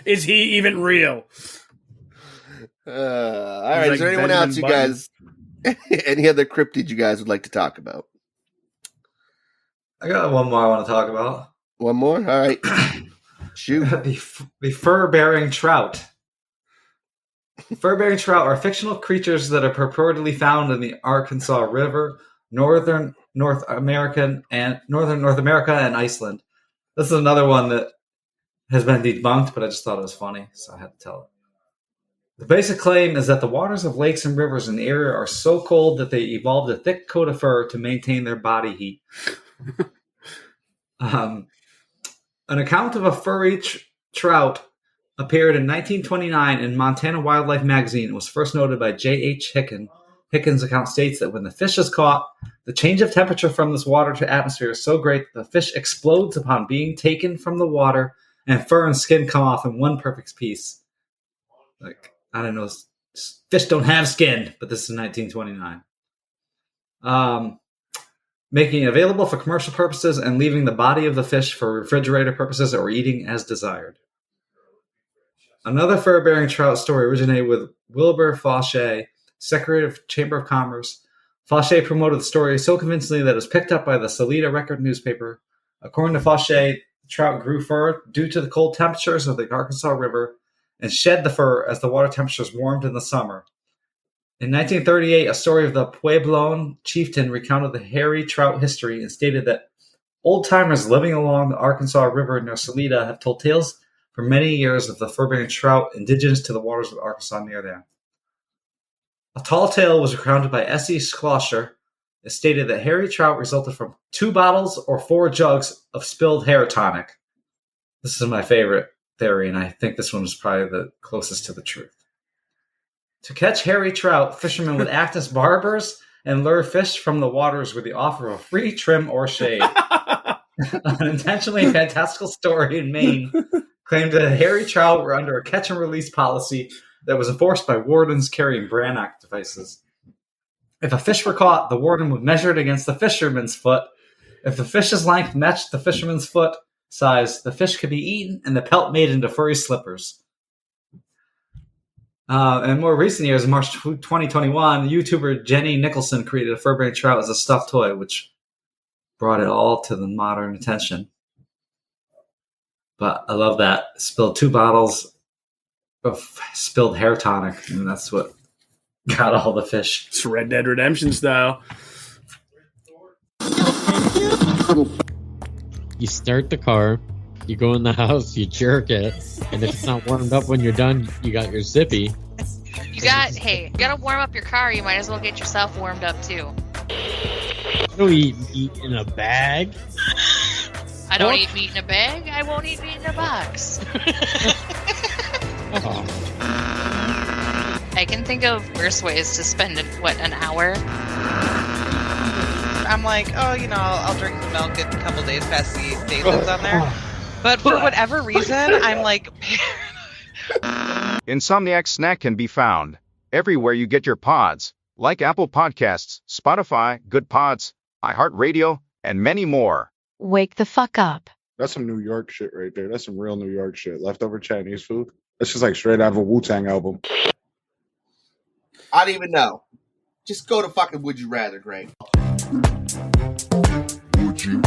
Is he even real? All right, like is there anyone Benjamin else you Button. guys, any other cryptid you guys would like to talk about? I got one more I want to talk about. One more? All right. Shoot. The fur-bearing trout. Fur-bearing trout are fictional creatures that are purportedly found in the Arkansas River, northern North America and Iceland. This is another one that has been debunked, but I just thought it was funny, so I had to tell it. The basic claim is that the waters of lakes and rivers in the area are so cold that they evolved a thick coat of fur to maintain their body heat. An account of a furry trout appeared in 1929 in Montana Wildlife Magazine. It was first noted by J.H. Hicken. Hicken's account states that when the fish is caught, the change of temperature from this water to atmosphere is so great that the fish explodes upon being taken from the water, and fur and skin come off in one perfect piece. Like, I don't know, fish don't have skin, but this is 1929. Making it available for commercial purposes and leaving the body of the fish for refrigerator purposes or eating as desired. Another fur-bearing trout story originated with Wilbur Fauché, Secretary of Chamber of Commerce. Fauché promoted the story so convincingly that it was picked up by the Salida Record newspaper. According to Fauché, the trout grew fur due to the cold temperatures of the Arkansas River and shed the fur as the water temperatures warmed in the summer. In 1938, a story of the Puebloan chieftain recounted the hairy trout history and stated that old-timers living along the Arkansas River near Salida have told tales for many years of the fur-bearing trout indigenous to the waters of Arkansas near there. A tall tale was recounted by S.E. Schlosser. It stated that hairy trout resulted from 2 bottles or 4 jugs of spilled hair tonic. This is my favorite theory, and I think this one is probably the closest to the truth. To catch hairy trout, fishermen would act as barbers and lure fish from the waters with the offer of free trim or shade. An intentionally fantastical story in Maine claimed that hairy trout were under a catch-and-release policy that was enforced by wardens carrying Brannock devices. If a fish were caught, the warden would measure it against the fisherman's foot. If the fish's length matched the fisherman's foot size, the fish could be eaten and the pelt made into furry slippers. In more recent years, in March 2021, YouTuber Jenny Nicholson created a fur-bearing trout as a stuffed toy, which brought it all to the modern attention. But I love that. Spilled 2 bottles of spilled hair tonic, and that's what got all the fish. It's Red Dead Redemption style. You start the car, you go in the house, you jerk it, and if it's not warmed up when you're done, you got your zippy. You gotta warm up your car. You might as well get yourself warmed up too. You don't eat meat in a bag. I don't eat meat in a bag. I won't eat meat in a box. Oh. I can think of worse ways to spend an hour. I'm like, I'll drink the milk a couple days past the date limit on there. But for whatever reason, I'm like, Insomniac Snack can be found everywhere you get your pods, like Apple Podcasts, Spotify, Good Pods, iHeartRadio, and many more. Wake the fuck up. That's some New York shit right there. That's some real New York shit. Leftover Chinese food. That's just like straight out of a Wu-Tang album. I don't even know. Just go to fucking Would You Rather, Greg. Would you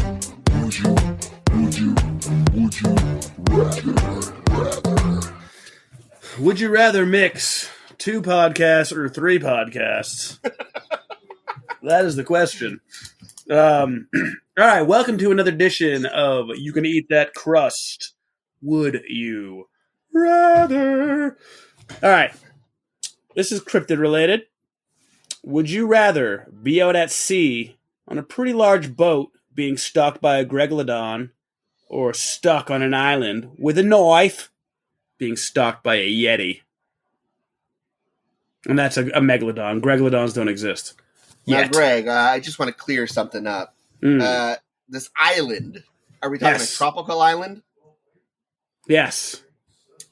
rather? Would you rather mix 2 podcasts or 3 podcasts? That is the question. All right, welcome to another edition of You Can Eat That Crust. Would you rather? All right, this is cryptid related. Would you rather be out at sea on a pretty large boat being stalked by a Greglodon, or stuck on an island with a knife being stalked by a Yeti? And that's a megalodon. Greglodons don't exist. Now, Yet. Greg, I just want to clear something up. This island, are we talking a tropical island? Yes.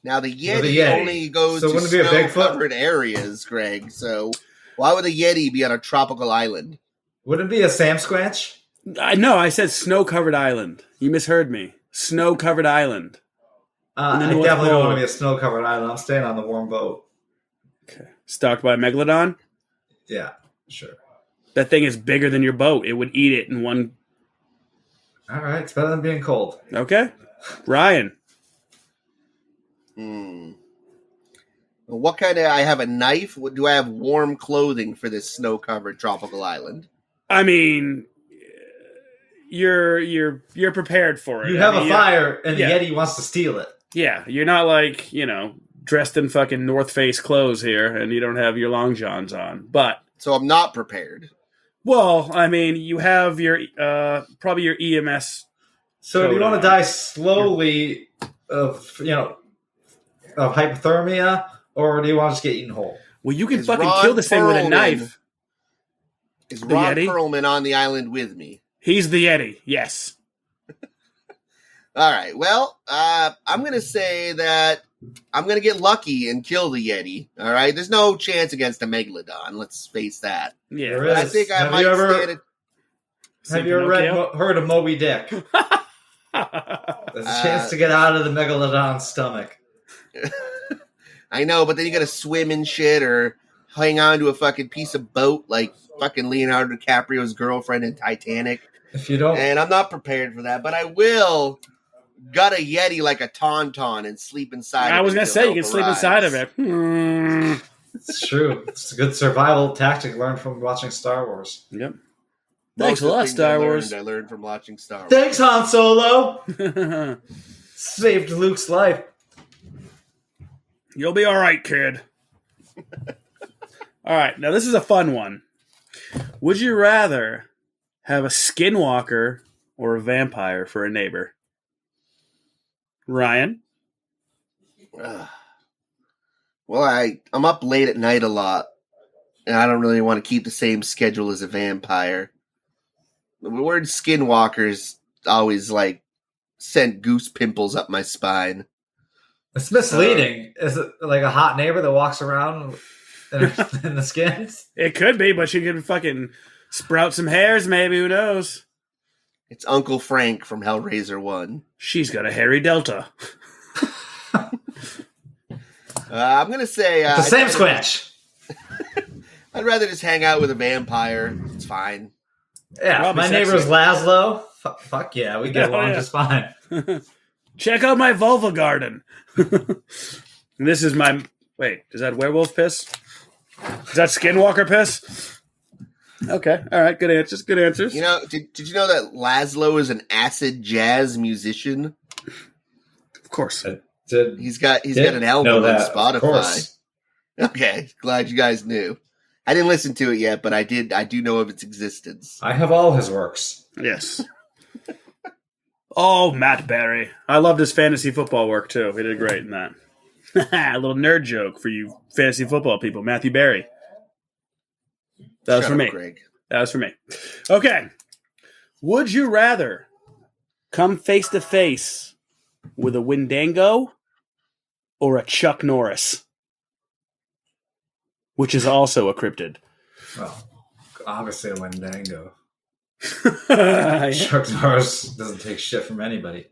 Now, the Yeti only goes to snow-covered areas, Greg. So why would a Yeti be on a tropical island? Would it be a Sam Squanch? No, I said snow-covered island. You misheard me. Snow-covered island. I definitely don't want to be a snow-covered island. I'm staying on the warm boat. Okay. Stalked by a megalodon? Yeah, sure. That thing is bigger than your boat. It would eat it in one. All right, it's better than being cold. Okay. Ryan. What kind of... I have a knife? Do I have warm clothing for this snow-covered tropical island? I mean, you're prepared for it. You have a fire, and the Yeti wants to steal it. Yeah, you're not like, dressed in fucking North Face clothes here, and you don't have your long johns on. But so I'm not prepared. Well, I mean, you have your probably your EMS. So do you want to die slowly of hypothermia, or do you want to just get eaten whole? Well, you can fucking kill this thing with a knife. Is Ron Perlman on the island with me? He's the Yeti, yes. All right. Well, I'm going to say that I'm going to get lucky and kill the Yeti. All right. There's no chance against a megalodon. Let's face that. Yeah. But I think I might stand it. Have you ever heard of Moby Dick? There's a chance to get out of the megalodon's stomach. I know, but then you got to swim and shit or hang on to a fucking piece of boat like fucking Leonardo DiCaprio's girlfriend in Titanic. If you don't, and I'm not prepared for that, but I will gut a Yeti like a tauntaun and sleep inside. I was gonna say you can sleep inside of it. It's true. It's a good survival tactic learned from watching Star Wars. Yep. Thanks a lot, Star Wars. I learned from watching Star Wars. Thanks, Han Solo. Saved Luke's life. You'll be all right, kid. All right, now this is a fun one. Would you rather have a skinwalker or a vampire for a neighbor? Ryan? Well, I'm up late at night a lot, and I don't really want to keep the same schedule as a vampire. The word skinwalkers always, sent goose pimples up my spine. It's misleading. Is it like a hot neighbor that walks around in the skins? It could be, but she could fucking sprout some hairs, maybe. Who knows? It's Uncle Frank from Hellraiser 1. She's got a hairy delta. I'm going to say... the same squash. I'd rather just hang out with a vampire. It's fine. Yeah, probably my neighbor's Laszlo. Fuck yeah, we get along just fine. Check out my vulva garden. This is my... Wait, is that werewolf piss? Is that skinwalker piss? Okay, all right, good answers. Good answers. You know, did you know that Laszlo is an acid jazz musician? Of course. He's got an album on Spotify. Okay, glad you guys knew. I didn't listen to it yet, but I do know of its existence. I have all his works. Yes. Oh, Matt Berry. I loved his fantasy football work, too. He did great in that. A little nerd joke for you fantasy football people. Matthew Berry. That was for me. Greg. That was for me. Okay. Would you rather come face to face with a Wendigo or a Chuck Norris, which is also a cryptid? Well, obviously a Wendigo. Yeah. Chuck Norris doesn't take shit from anybody.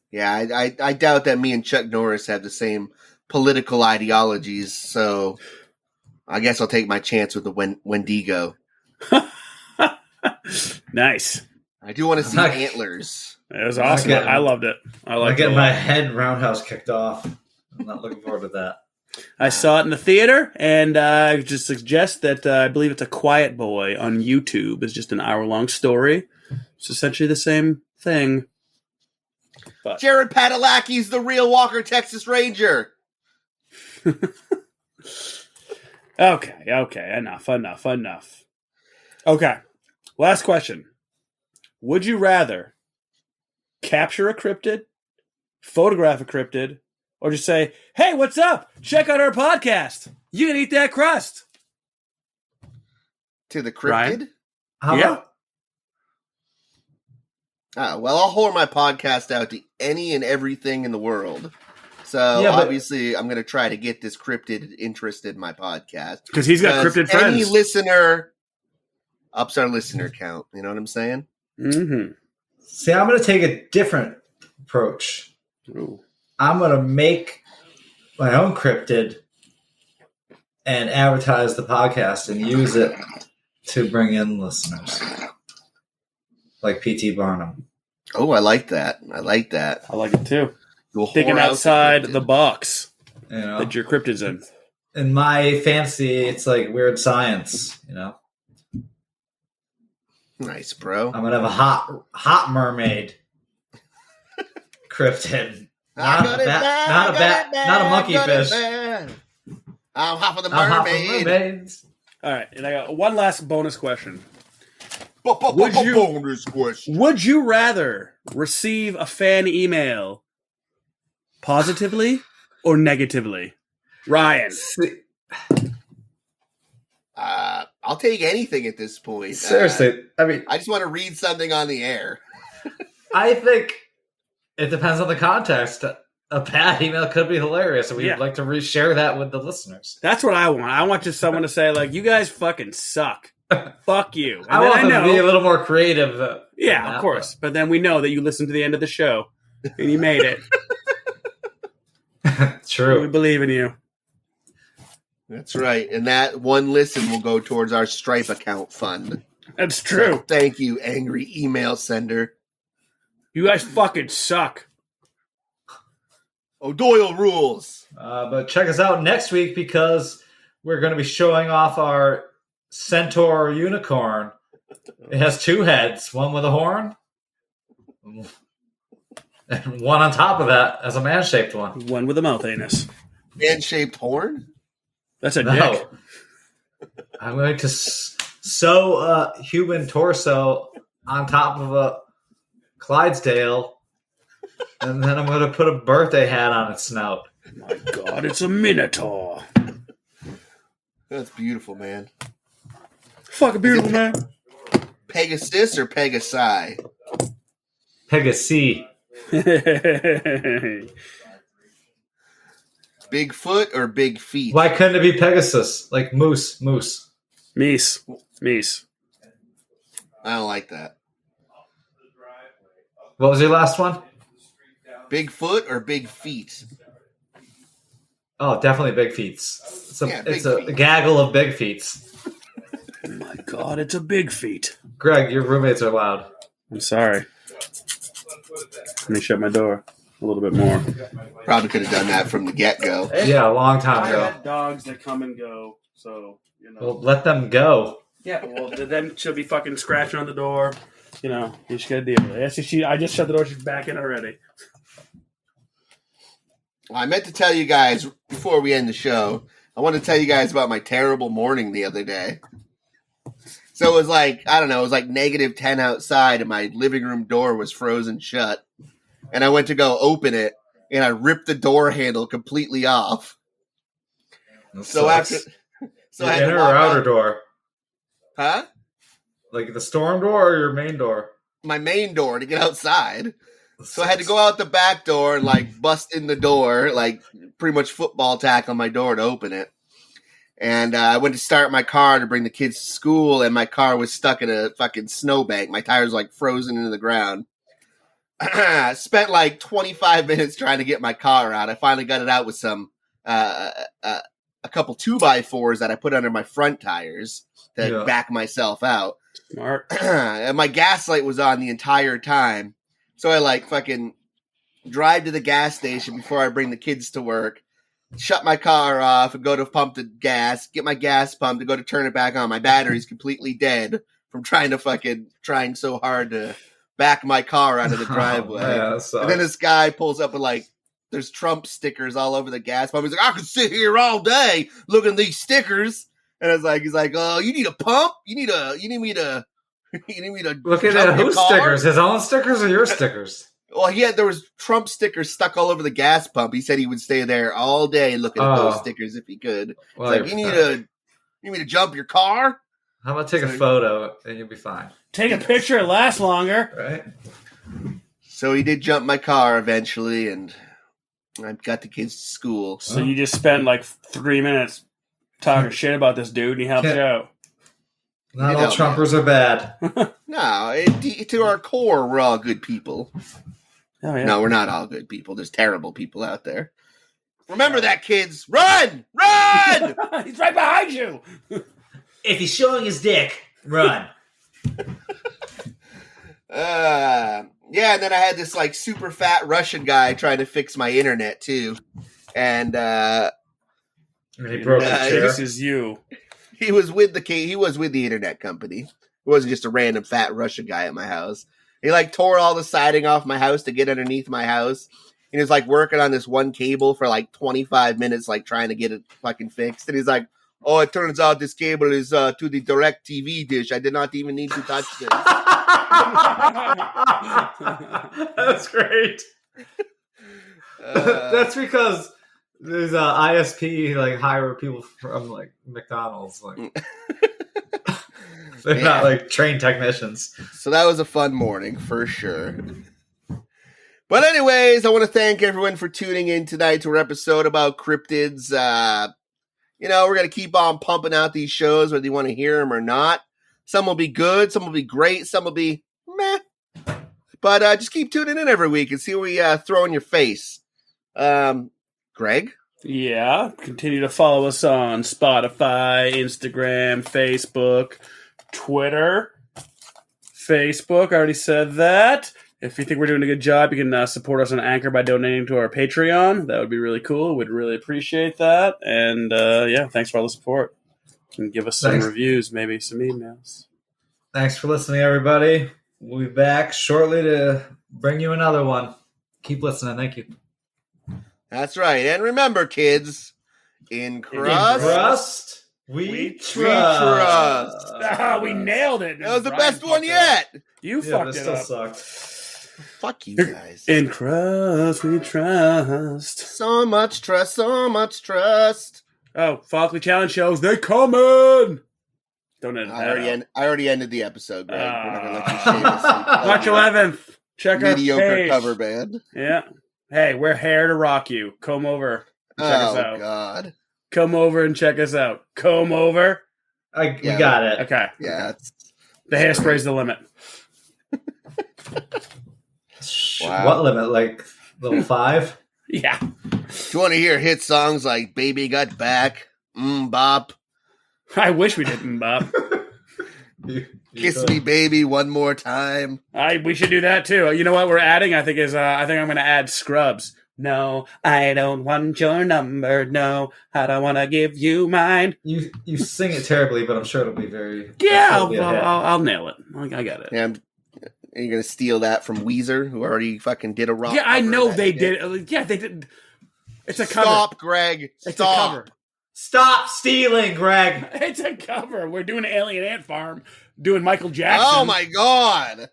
Yeah, I doubt that me and Chuck Norris have the same political ideologies, so I guess I'll take my chance with the Wendigo. Nice. I do want to see antlers. It was awesome. I loved it. I get my head roundhouse kicked off. I'm not looking forward to that. I saw it in the theater, and I just suggest that I believe it's A Quiet Boy on YouTube. It's just an hour-long story. It's essentially the same thing. But Jared Padalecki's the real Walker Texas Ranger. Okay. Enough. Okay. Last question. Would you rather capture a cryptid, photograph a cryptid, or just say, hey, what's up? Check out our podcast. You can eat that crust. To the Ryan? cryptid? Yeah. Well, I'll whore my podcast out to any and everything in the world. So, Yeah, but- obviously, I'm going to try to get this cryptid interested in my podcast. Because he's got cryptid friends. Any listener ups our listener count. You know what I'm saying? Mm-hmm. See, I'm going to take a different approach. Ooh. I'm going to make my own cryptid and advertise the podcast and use it to bring in listeners. Like P.T. Barnum. Oh, I like that. I like it too. You'll Thinking whore out outside cryptid. the box You know? that your cryptid's in. In my fantasy, it's like weird science, you know? Nice, bro. I'm going to have a hot mermaid cryptid. Not a monkey fish. I'm half of the I'm half of mermaid. mermaids. All right, and I got one last bonus question. Bonus question. Would you rather receive a fan email positively or negatively? Ryan. I'll take anything at this point. Seriously, I mean, I just want to read something on the air. I think it depends on the context. A bad email could be hilarious, and we'd like to reshare that with the listeners. That's what I want. I want just someone to say, like, you guys fucking suck. Fuck you. And I then want them to be a little more creative. Yeah, of course. But then we know that you listened to the end of the show and you made it. True. We believe in you. That's right. And that one listen will go towards our Stripe account fund. That's true. So thank you, angry email sender. You guys fucking suck. O'Doyle rules. But check us out next week because we're going to be showing off our Centaur unicorn. It has two heads, one with a horn, and one on top of that as a man-shaped one. One with a mouth anus. Man-shaped horn? That's a dick. I'm going to sew a human torso on top of a Clydesdale, and then I'm going to put a birthday hat on its snout. My God, it's a Minotaur. That's beautiful, man. Fucking beautiful, man. Pegasus or Pegasi? Pegasi. Bigfoot or big feet? Why couldn't it be Pegasus? Like moose. Meese. I don't like that. What was your last one? Bigfoot or big feet? Oh, definitely big feets. It's a feet. gaggle of big feets. Oh my God, it's a big feet. Greg, your roommates are loud. I'm sorry. Let me shut my door a little bit more. Probably could have done that from the get-go. Yeah, a long time I ago. have dogs that come and go, so, you know. Well, let them go. Yeah, well, then she'll be fucking scratching on the door. You know, you just gotta deal with it. I just shut the door. She's back in already. Well, I meant to tell you guys before we end the show. I want to tell you guys about my terrible morning the other day. So it was like, I don't know, it was like -10 outside and my living room door was frozen shut. And I went to go open it and I ripped the door handle completely off. So after... So I had to inner walk or outer out. door? Huh? Like the storm door or your main door? My main door to get outside. So I had to go out the back door and like bust in the door, like pretty much football tackle my door to open it. And I went to start my car to bring the kids to school, and my car was stuck in a fucking snowbank. My tires like frozen into the ground. I spent like 25 minutes trying to get my car out. I finally got it out with some a couple 2x4s that I put under my front tires to back myself out. Smart. And my gas light was on the entire time. So I like fucking drive to the gas station before I bring the kids to work, shut my car off and go to pump the gas, get my gas pumped and go to turn it back on. My battery's completely dead from trying so hard to back my car out of the driveway. And then this guy pulls up and like, there's Trump stickers all over the gas pump. He's like, I could sit here all day looking at these stickers. And it's like, he's like, oh, you need a pump? You need me to looking at whose stickers? His own stickers or your stickers? Well, there was Trump stickers stuck all over the gas pump. He said he would stay there all day looking at those stickers if he could. Well, like, you need me to jump your car? How about take a photo and you'll be fine. Take a picture, it lasts longer. Right. So he did jump my car eventually, and I got the kids to school. So you just spent like 3 minutes talking shit about this dude, and he helped you out. Not all Trumpers are bad. No, to our core, we're all good people. Oh, yeah. No, we're not all good people. There's terrible people out there. Remember that, kids. Run! Run! He's right behind you. If he's showing his dick, run. Yeah, and then I had this like super fat Russian guy trying to fix my internet too. And he broke the chair. This is you. He was with the internet company. It wasn't just a random fat Russian guy at my house. He like tore all the siding off my house to get underneath my house. He was like working on this one cable for like 25 minutes, like trying to get it fucking fixed. And he's like, oh, it turns out this cable is to the direct TV dish. I did not even need to touch this. That's great. That's because there's a ISP like hire people from like McDonald's, like they're not like trained technicians. So that was a fun morning for sure. But anyways, I want to thank everyone for tuning in tonight to our episode about cryptids. We're going to keep on pumping out these shows, whether you want to hear them or not. Some will be good, some will be great, some will be meh. But just keep tuning in every week and see what we throw in your face. Greg? Yeah. Continue to follow us on Spotify, Instagram, Facebook, Twitter. Facebook, I already said that. If you think we're doing a good job, you can support us on Anchor by donating to our Patreon. That would be really cool. We'd really appreciate that. And thanks for all the support. And give us some reviews, maybe some emails. Thanks for listening, everybody. We'll be back shortly to bring you another one. Keep listening. Thank you. That's right. And remember, kids, in crust, we trust. Ah, we nailed it. That was the best one yet. You fucked it still up. Sucked. Fuck you guys. In crust we trust. So much trust, so much trust. Oh, Falkley Challenge shows, they coming! Don't edit that I already ended the episode, Greg. We're not going to let you shave us. March 11th. Check our mediocre page. cover band. Yeah. Hey, we're here to rock you. Come over. Check us out. Oh, God. Come over and check us out. Come over. We got it. Okay. Yeah. The hairspray's the limit. Wow. What limit? Like level 5? Yeah. Do you want to hear hit songs like Baby Got Back, Bop, I wish we didn't, Bob. Kiss Me Baby One More Time? We should do that too. You know what we're adding? I think I'm going to add Scrubs. No, I don't want your number. No, I don't want to give you mine. You sing it terribly, but I'm sure it'll be very... Yeah, I'll nail it. I got it. Yeah, and you're going to steal that from Weezer, who already fucking did a rock. Yeah, I know they did. Yeah, they did. It's a cover. Stop, Greg. Stop. It's a cover. Stop stealing, Greg. It's a cover. We're doing Alien Ant Farm, doing Michael Jackson. Oh, my God.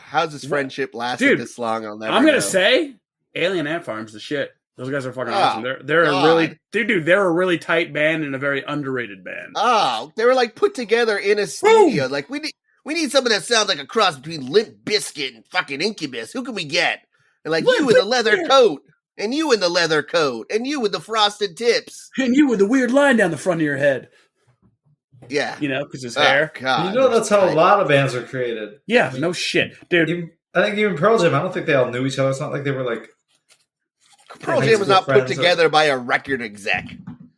How's this friendship lasted this long? I'll never I'm going to know. say Alien Ant Farm's the shit. Those guys are fucking awesome. They're a really tight band and a very underrated band. Oh, they were like put together in a studio. Like we We need something that sounds like a cross between Limp Bizkit and fucking Incubus. Who can we get? And like you in the leather coat, and you in the leather coat, and you with the frosted tips, and you with the weird line down the front of your head. Yeah, you know, because his hair. God, you know that's how a lot of bands are created. Yeah, no shit, dude. I think even Pearl Jam. I don't think they all knew each other. It's not like they were like. Pearl Jam was not put together by a record exec.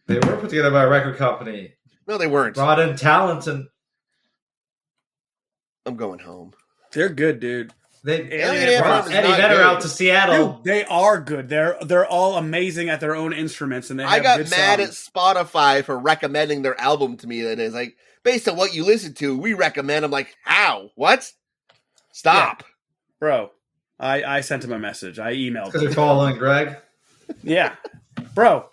They were put together by a record company. No, they weren't. Brought in talent and. I'm going home. They're good, dude. They brought Eddie Vedder out to Seattle. Dude, they are good. They're all amazing at their own instruments, and they have I got good mad songs. at Spotify for recommending their album to me. That is like based on what you listen to, we recommend. I'm like, how? What? Stop, bro. I sent him a message. I emailed. Because you're following Greg. Yeah, bro.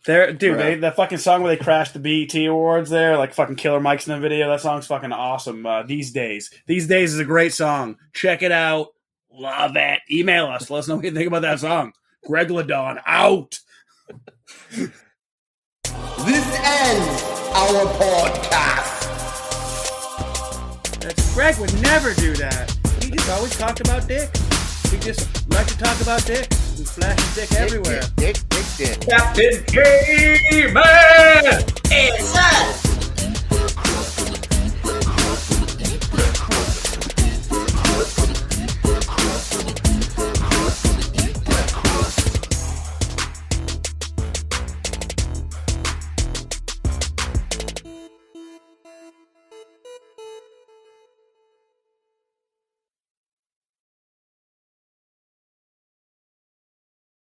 The fucking song where they crashed the BET Awards there, like fucking Killer Mike's in the video. That song's fucking awesome. These Days is a great song. Check it out. Love it. Email us. Let us know what you think about that song. Greg Ladon out. This ends our podcast. Greg would never do that. He just always talked about dick. He just liked to talk about dick. And flash his dick everywhere. Dick. Captain K-Man! It's